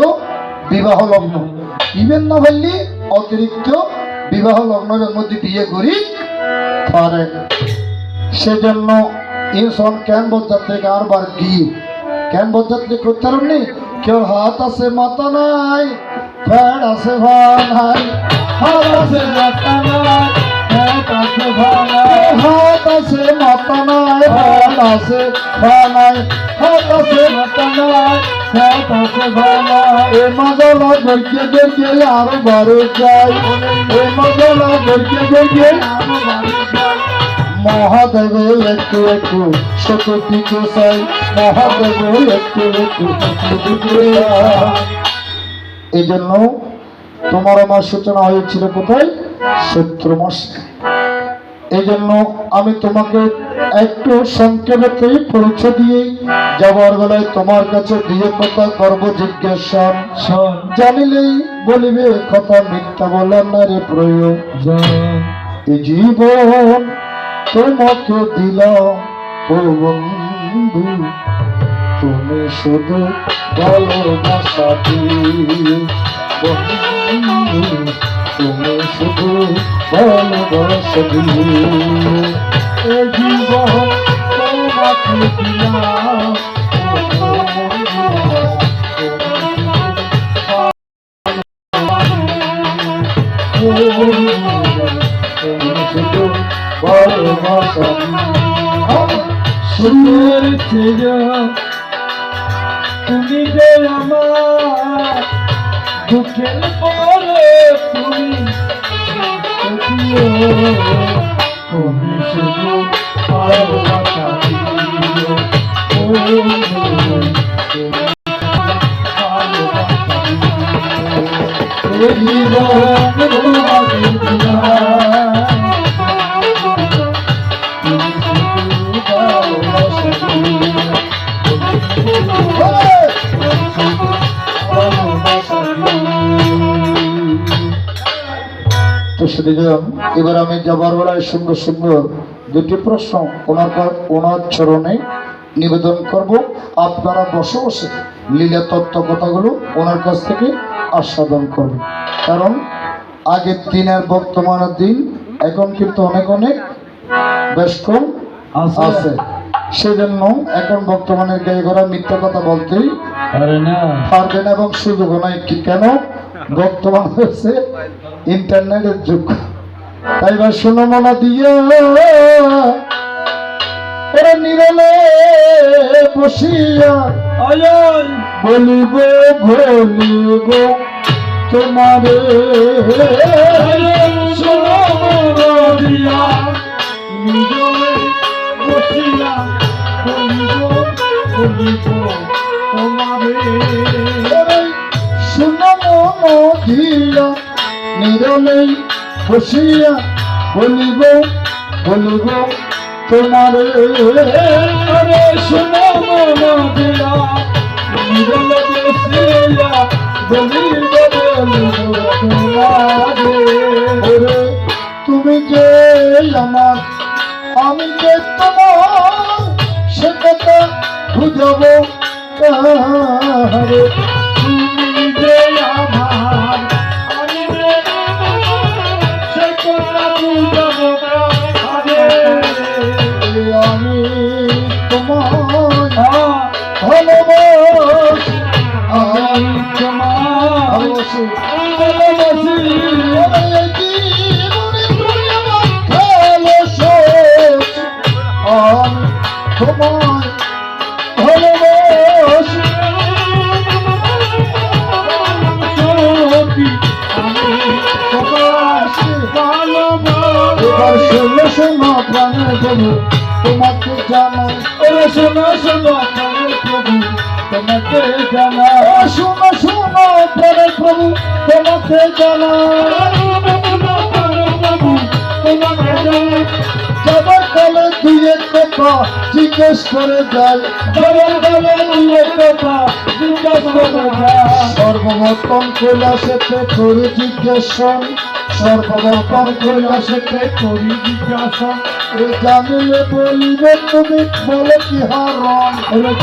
বিবাহ লগ্ন ইভেন না বললি অতিরিক্ত বিবাহ লগ্নের মধ্যে বিয়ে করি পারে সেজন্য ইনসান কেন বরযাত্রী কারবার কি কেন বরযাত্রী করতে পারেননি কেউ হাত আছে মাথা নাই ফ্যাড আছে ভা নাই হাত আছে মাথা নাই হাত আছে ভাঙা হাত আছে মাথা নাই, হাত আছে পা নাই, হাত আছে মাথা নাই হাত আছে ভাঙা এ মজলা গড়কে গড়কে আরো বারে যায়, এ মজলা গড়কে গড়কে আরো বাড়ি যায় মহাদেব একটু একটু শতটিকে চাই, মহাদেব একটু একটু শতটিকে চাই। এই জন্য তোমার আমার সূচনা হয়েছিল কোথায়? চৈত্র মাসে। এই জন্য আমি তোমাকে একটু সংক্ষেপেতেই পরিচয় দিয়ে যাবার বেলায় তোমার কাছে দিয়ে কথা করবো জিজ্ঞাসা, শোন জানিলেই বলিবে কথা, মিথ্যা বলার না রে প্রয়োজন। এই জীবন তোমাকে দিলাম ও বন্ধু, তুমি শুধু ভালোবাসা দিও বন্ধু, তুমি শুধু ভালোবাসা দিও। এই জীবন তোমাকে দিলাম ও বন্ধু, তুমি শুধু ভালোবাসা দিও। সুন্দর ছিল তুমি যে আমার দুঃখের পরে তুমি তুমি শুধু ভালোবাসা দিও ও বন্ধু, তুমি ভালোবাসা দিও। এই জীবন তোমাকে দিলাম তুমি শুধু ভালোবাসা দিও ভালোবাসা তো সেদিন এবার আমি যাবার বেলায় সুন্দর সুন্দর দুটি প্রশ্ন ওনার চরণে নিবেদন করব। আপনারা বসে বসে লীলা তত্ত্ব কথাগুলো ওনার কাছ থেকে আস্বাদন করবেন। কারণ আগের দিনের বর্তমানের দিন এখন কিন্তু অনেক অনেক বেশ কম আছে, সেজন্য এখন বর্তমানের গায়ে ঘোড়া মিথ্যা কথা বলতেই আরে না পারবে না এবং সুযোগ নাই। কি কেন? বর্তমান হয়েছে ইন্টারনেটের যুগ। তাই বা শোনো মনা দিয়ে ওরা নিরলে বসিয়া আয় বলিব ভুলিব তোমারে, শোনো দিয়া নিজে বসিয়া বলিব বলিব তোমারে শোনো মনা দিয়া নিরলে বসিয়া বলিব বলিব তোমারে। আরে শোনো দিয়া নিজে বসিয়া বলিব বলিব তোমারে ওরে তুমি যে আমার, আমি যে তোমার, সে কথা বুঝাবো কাহারে। তুমি যে আমার আমি যে সে কথা বুঝাবো আরে আমি তোমার ভালোবাসি, আমি তোমার ভালোবাসি। ভালোবাসি ওরে এই জীবনে তুমি আমার ভালোবাসি, আমি তোমার ভালোবাসি। এবার শোনো শোনো প্রাণের প্রভু তোমাকে জানাই, ওরে শোনো শোনো প্রাণের প্রভু তোমাকে জানা শোনো শোনো প্রাণের প্রভু তোমাকে জানাই। যাবার কালে দিয়ে কথা জিজ্ঞেস করে যাই, সর্বমতন কৈলাসেতে করি জিজ্ঞাসন, সর্বমতন কৈলাসেতে করি জিজ্ঞাসা জানিলে বলিবে তুমি বলে কি হারণ,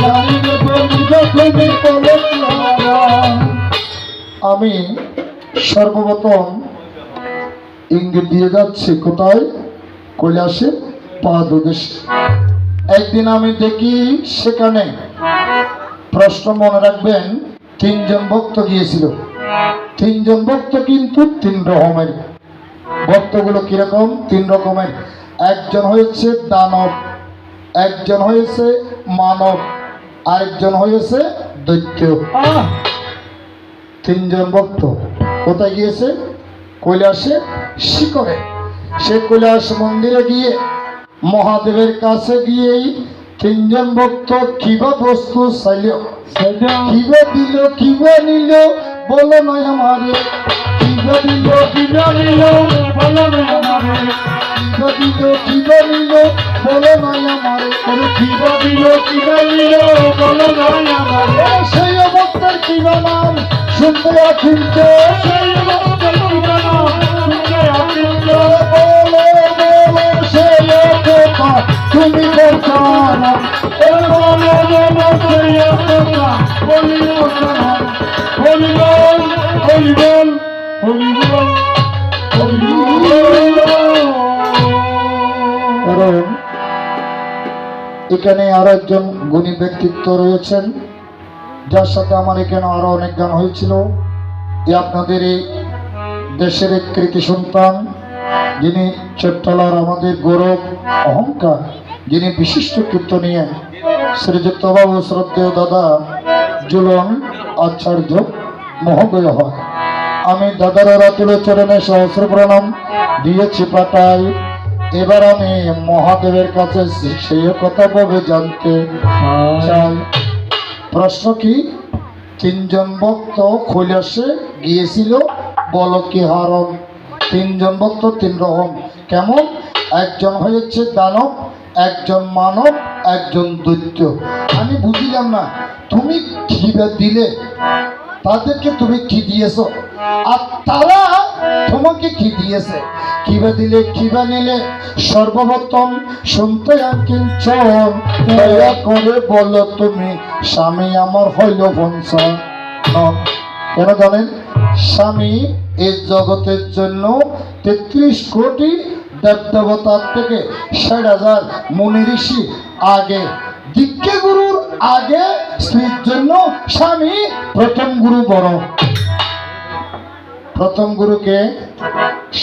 জানিলে বলিবে তুমি বলে কি হারণ। আমি সর্বপ্রথম ইঙ্গিত দিয়ে যাচ্ছি কোথায়? কৈলাসে পাদদেশে। একদিন আমি দেখি সেখানে, প্রশ্ন মনে রাখবেন, 3 জন ভক্ত গিয়েছিল। 3 জন ভক্ত কিন্তু 3 রকমের। ভক্তগুলো কিরকম? তিন রকমের। একজন হয়েছে দানব, একজন হয়েছে মানব, আরেকজন হয়েছে দৈত্য। তিনজন ভক্ত কোথায় গিয়েছে? কৈলাসে শিখরে। সে কৈলাস মন্দিরে গিয়ে মহাদেবের কাছে গিয়েই তিনজন ভক্ত কিবা বস্তু চাইল, কিবা দিল কিবা নিল বলো নয় আমারে, কিবা দিল কিবা নিল বলো নয় আমারে, কিবা দিল কিবা নিল বলো নয় আমারে, কিবা দিল কিবা নিল বলো নয় আমারে। সেই ভক্তের কিবা নাম শুনতে আখিলছে, সেই ভক্তের কিবা নাম শুনতে আখিলছে, বলো বলো সেই কথা তুমি করছো না, বলো বলো সেই কথা বলিও না। হরিবল হরিবল হরিবল হরিবল। কারণ এখানে আরো একজন গুণী ব্যক্তিত্ব রয়েছেন, যার সাথে আমার এখানে আরো অনেক গান হয়েছিল। আপনাদের এই দেশের এক কৃতি সন্তান, যিনি চট্টলার আমাদের গৌরব অহংকার, যিনি বিশিষ্ট কীর্তনীয় শ্রীযুক্ত বাবু শ্রদ্ধেয় দাদা জুলন আচার্য মহোদয় হয়। আমি দাদার রাতুল চরণে সহস্র প্রণাম দিয়েছি পাঠাই। এবার আমি মহাদেবের কাছে সেই কথা ভাবে জানতে চাই। প্রশ্ন কি? তিনজন ভক্ত কৈলাসে গিয়েছিল, বলো কি হারণ? তিনজন ভক্ত তিন রকম। কেমন? একজন হয়েছে দানব, একজন মানব, একজন দৈত্য। আমি বুঝিলাম না, তুমি কিবা দিলে তাদেরকে, তুমি কি দিয়েছো, আর তারা তোমাকে কি দিয়েছে? কিবা দিলে কিবা নিলে সর্বপ্রথম শুনতে কিঞ্চন, দয়া করে বলো তুমি স্বামী আমার হইল বংশ। কেন জানেন? স্বামী এই জগতের জন্য ৩৩ কোটি দেবদেবতার থেকে ৬০,০০০ মুনি ঋষি আগে, দীক্ষা গুরুর আগে স্ত্রীর জন্য স্বামী প্রথম গুরু বড়। প্রথম গুরুকে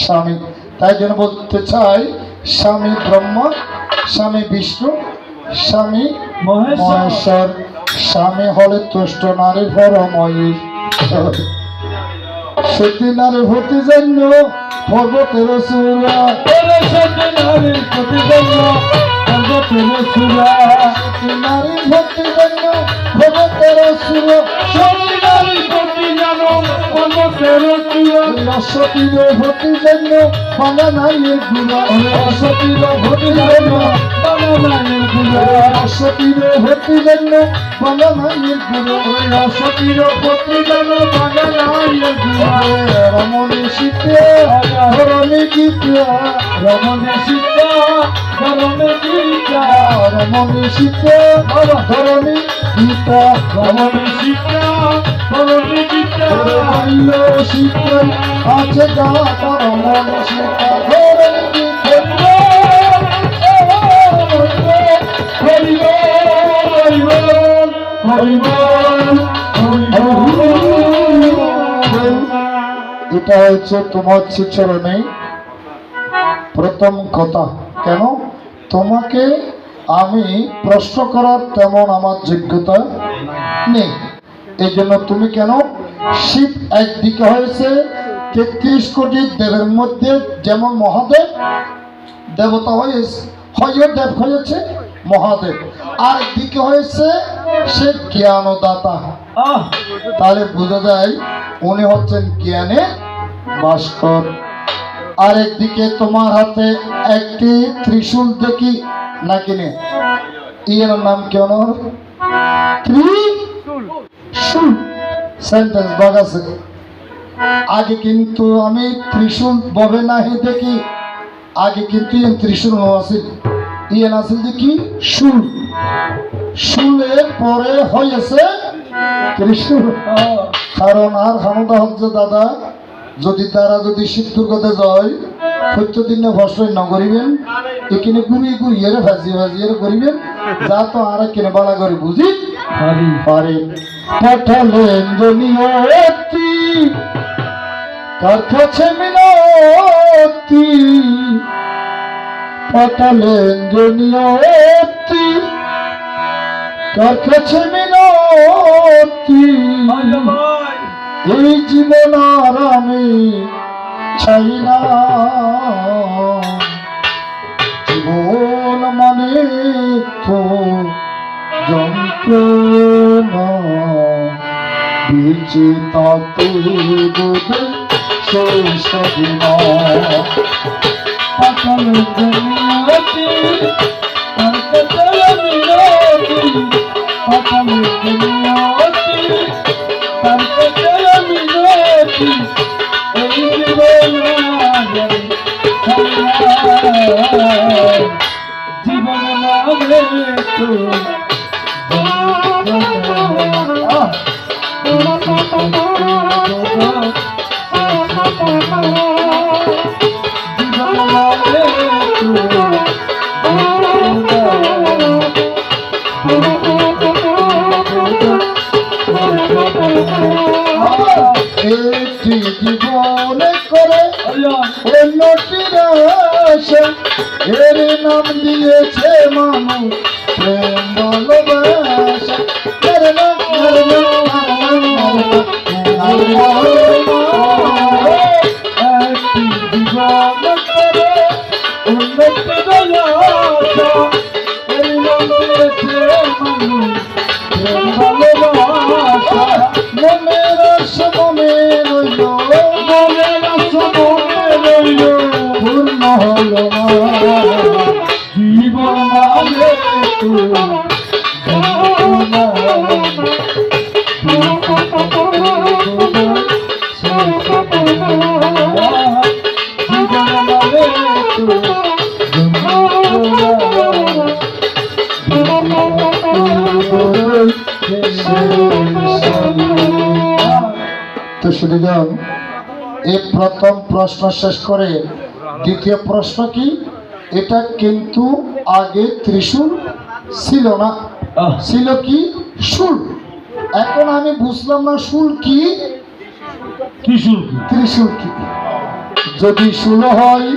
স্বামী। তাই জন্য বলতে চাই, স্বামী ব্রহ্মা, স্বামী বিষ্ণু, স্বামী মহেশ্বর, স্বামী হলে তুষ্ট নারী পরময়ী। সতী নারী ভর্তি জন্য পর্বতের সুরা, সতী নারী ভর্তি জন্য পর্বতের সুরা, সতী নারী ভর্তি জন্য পর্বতের সুরা, সতী নারী ভর্তি জন্য পর্বতের সুরা, সতীর ভর্তি জন্য বাংলা নারীর গুণা, সতীর ভর্তি জন্য বাংলা নারীর গুণা, সতীর ভর্তি জন্য বাংলা নারীর গুণা, সতীর ভর্তি জন্য বাংলা নারীর গুণা। রমণী সীতা ধরণী গীতা, রমণী সীতা ধরণী গীতা, রমণী সীতা ধরণী গীতা, রমণী সীতা ধরণী গীতা, বাল্য সীতা আছে গাতা, রমণী সীতা ধরণী গীতা। হরিবল হরিবল হরিবল। এটা হচ্ছে তোমার চরণে প্রথম কথা। কেন? তোমাকে আমি প্রশ্ন করার তেমন আমার যোগ্যতা নেই। এই জন্য তুমি কেন? শিব একদিকে হয়েছে ৩৩ কোটি দেবের মধ্যে, যেমন মহাদেব দেবতা হয়েছে, দেব হয়েছে মহাদেব, আর দিকে হয়েছে সে জ্ঞানদাতা। তাহলে বোঝা যায় উনি হচ্ছেন জ্ঞানে ভাস্কর। আর একদিকে তোমার হাতে একটি ত্রিশূল দেখি নাকি নে, এর নাম কেন? ত্রিশূল সেন্টেন্স বাগাছে। আগে কিন্তু আমি ত্রিশূল ববে নাহি দেখি, আগে কিন্তু ত্রিশূল আছিল, ইয়ে আছিল যে কি শুল, শুলের পরে হয়েছে ত্রিশূল। কারণ আর ক্ষমতা হচ্ছে দাদা, যদি তারা যদি শিব দুর্গতে যায় প্রত্যেকদিন ভস্য নগরিবেন, এখানে ঘুরিয়ে ঘুরিয়ে ভাজিয়ে ভাজিয়ে করিবেন, যা তো আর কিনে বালা করে বুঝি পারে। পাঠালেন জনিয়তি কার কাছে মিনতি পাঠালেন যে নিয়তি, কার কাছে মিনতি এই জীবন আর আমি চাই না। জীবন মানে তো যন্ত্রণা, বেঁচে থাকতে বোধে শেষ দিনা। পাঠালেন দুনিয়াতে তার কাছে মিনতি, পাঠালেন দুনিয়াতে তার কাছে মিনতি এই জীবন আর জীবন মানে তো একটি জীবনে করে অন্যটির আশা, এর নাম দিয়েছে মানুষ প্রেম ভালোবাসা। এর নাম, এর নাম, এর নাম, এর নাম, একটি জীবন করে উন্নতির আশা, এই নাম দিয়েছে মানুষ প্রেম ভালোবাসা। মনের আশা মনে রইল, মনের আশা মনে রইল, পূর্ণ হলো না। জীবন মানে তো যন্ত্রণা। জীবন মানে তো তো শুনে যান, এই প্রথম প্রশ্ন শেষ করে দ্বিতীয় প্রশ্ন কি, এটা কিন্তু আগে ত্রিশূল ছিল না, ছিল কি শুল। এখন আমি বুঝলাম না শুল কি কিশোর কি ত্রিশূল কি। যদি শুল হয়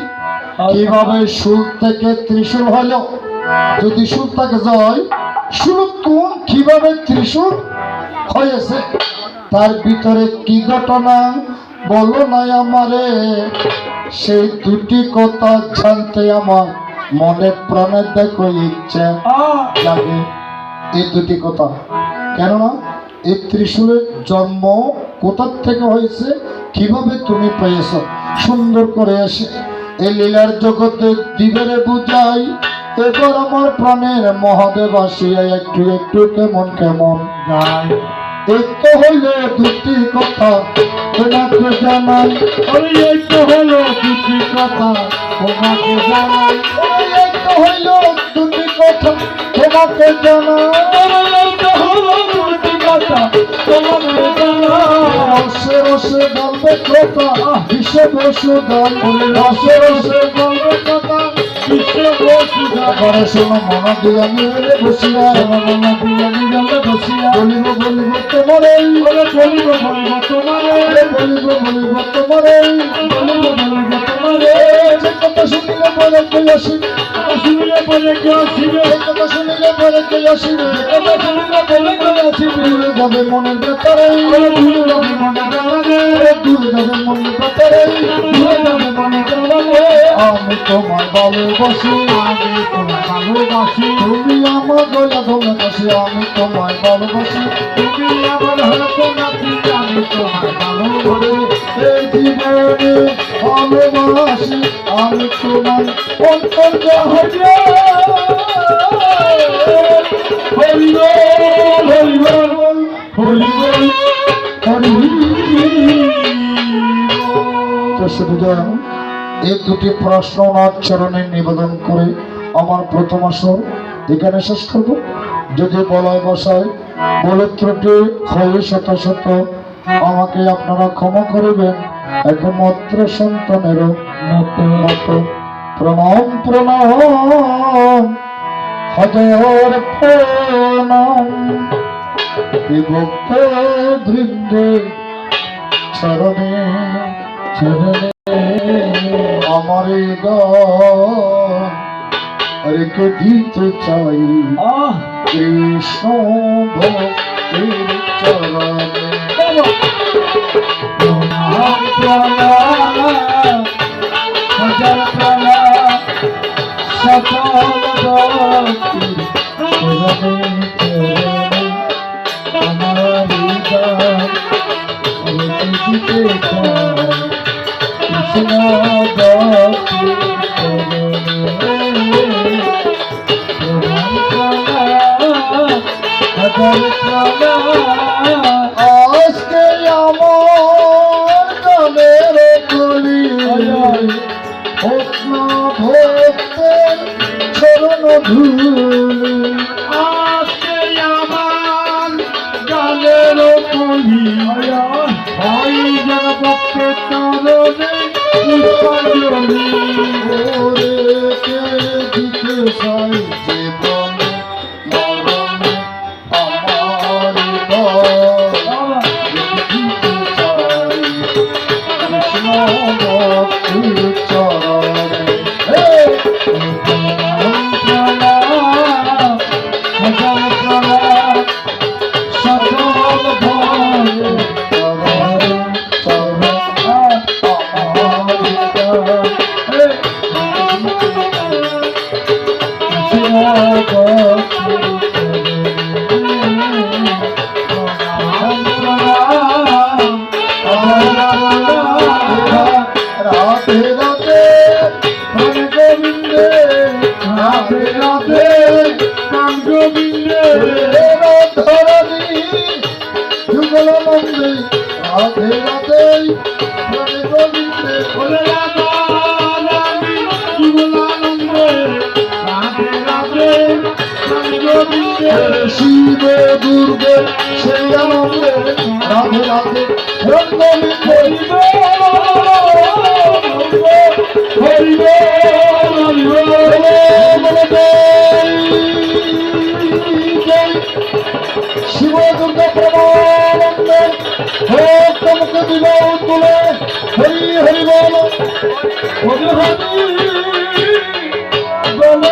কিভাবে শুল থেকে ত্রিশূল হলো, যদি শুল থেকে যায় শুলতুন কিভাবে ত্রিশূল হয়েছে, তার ভিতরে কি ঘটনা বলো না আমারে। সেই দুটি কথা জানতে আমার মনে প্রাণে দেখো ইচ্ছা লাগে। এই দুটি কথা, কেননা এই ত্রিশূলের জন্ম কোথার থেকে হয়েছে, কিভাবে তুমি পেয়েছ, সুন্দর করে এসে এই লীলার জগতে দিবেরে বুঝাই। এবার আমার প্রাণের মহাদেব আসিয়া একটু একটু কেমন কেমন গায়। এই তো হইল দুটি কথা তোমাকে জানাই, ওই এই তো হলো দুটি কথা তোমাকে জানাই, এই তো হইল দুটি কথা তোমাকে জানাই। এই তো হলো দুটি কথা তোমাকে জানাই। রসে রসে বলবে কথা বিশ্বে বসু গান, রসে রসে বলবে কথা বিশ্বে বসুধা ঘরে শোনো মন দিয়া মিলে বসিয়া, মনা বিয়ানি জলে বসিয়া বলিব বলিব তোমারে, বলে বলিব বলিব তোমারে, বলিব বলিব তোমারে। বলিব বলিব তোমারে। যে কথা শুনিলে বলে কে আসিবে, কথা শুনিলে বলে কে আসিবে, যে কথা শুনিলে বলে কে আসিবে। কথা শুনিলে বলে কে আসিবে। দূরে যাবে মনের ব্যাপারে, বলে দূরে যাবে মনে প্রাণে, দূরে যাবে মনের ব্যাপারে। দূরে যাবে মনে প্রাণে। আমি তোমার ভালোবাসি, আমি তোমার ভালোবাসি, তুমি আমার গলা ধরে কাছে। আমি তোমায় ভালোবাসি, তুমি আমার হাতে নাতি, আমি তোমার ভালোবাসি। এই জীবনে ভালোবাসি আমি তোমার অন্তর হরিবল হরিবল হরিবল তো শুধু জান, এই দুটি প্রশ্ন ওনার চরণে নিবেদন করে আমার প্রথম আসর এখানে শেষ করব। যদি বলায় বসায় বলে ত্রুটি হয়ে শত শত আমাকে আপনারা ক্ষমা করবেন, একমাত্র সন্তানেরও মতো। প্রণাম প্রণাম হাজার প্রণাম এই ভক্ত বৃন্দের চরণে আমার গান রেখে দিতে চাই কৃষ্ণ ভক্তির চরণে। আজকে আমার গানের কলি কৃষ্ণ ভক্তের চরণ ধুলি। আজকে আমার গানের কলি ভাই যেন ভক্তের চরণে পুষ্পাঞ্জলি। ওরে কে দিতে চাই জীবনে মরণে আমার গান দিতে চাই কৃষ্ণ ভক্তির চরণে। রাধে রাধে প্রাণ গোবিন্দে, রাধে রাধে প্রাণ গোবিন্দে, রাধারানী যুগলানন্দে, রাধে রাধে প্রাণ গোবিন্দে। শিবে দুর্গে সেই আনন্দে, রাধে রাধে প্রাণ গোবিন্দে। শিব দুর্গা প্রমানন্দে ভক্তমুখে দিল তুলে হরি হরি বল হরি হরি বল।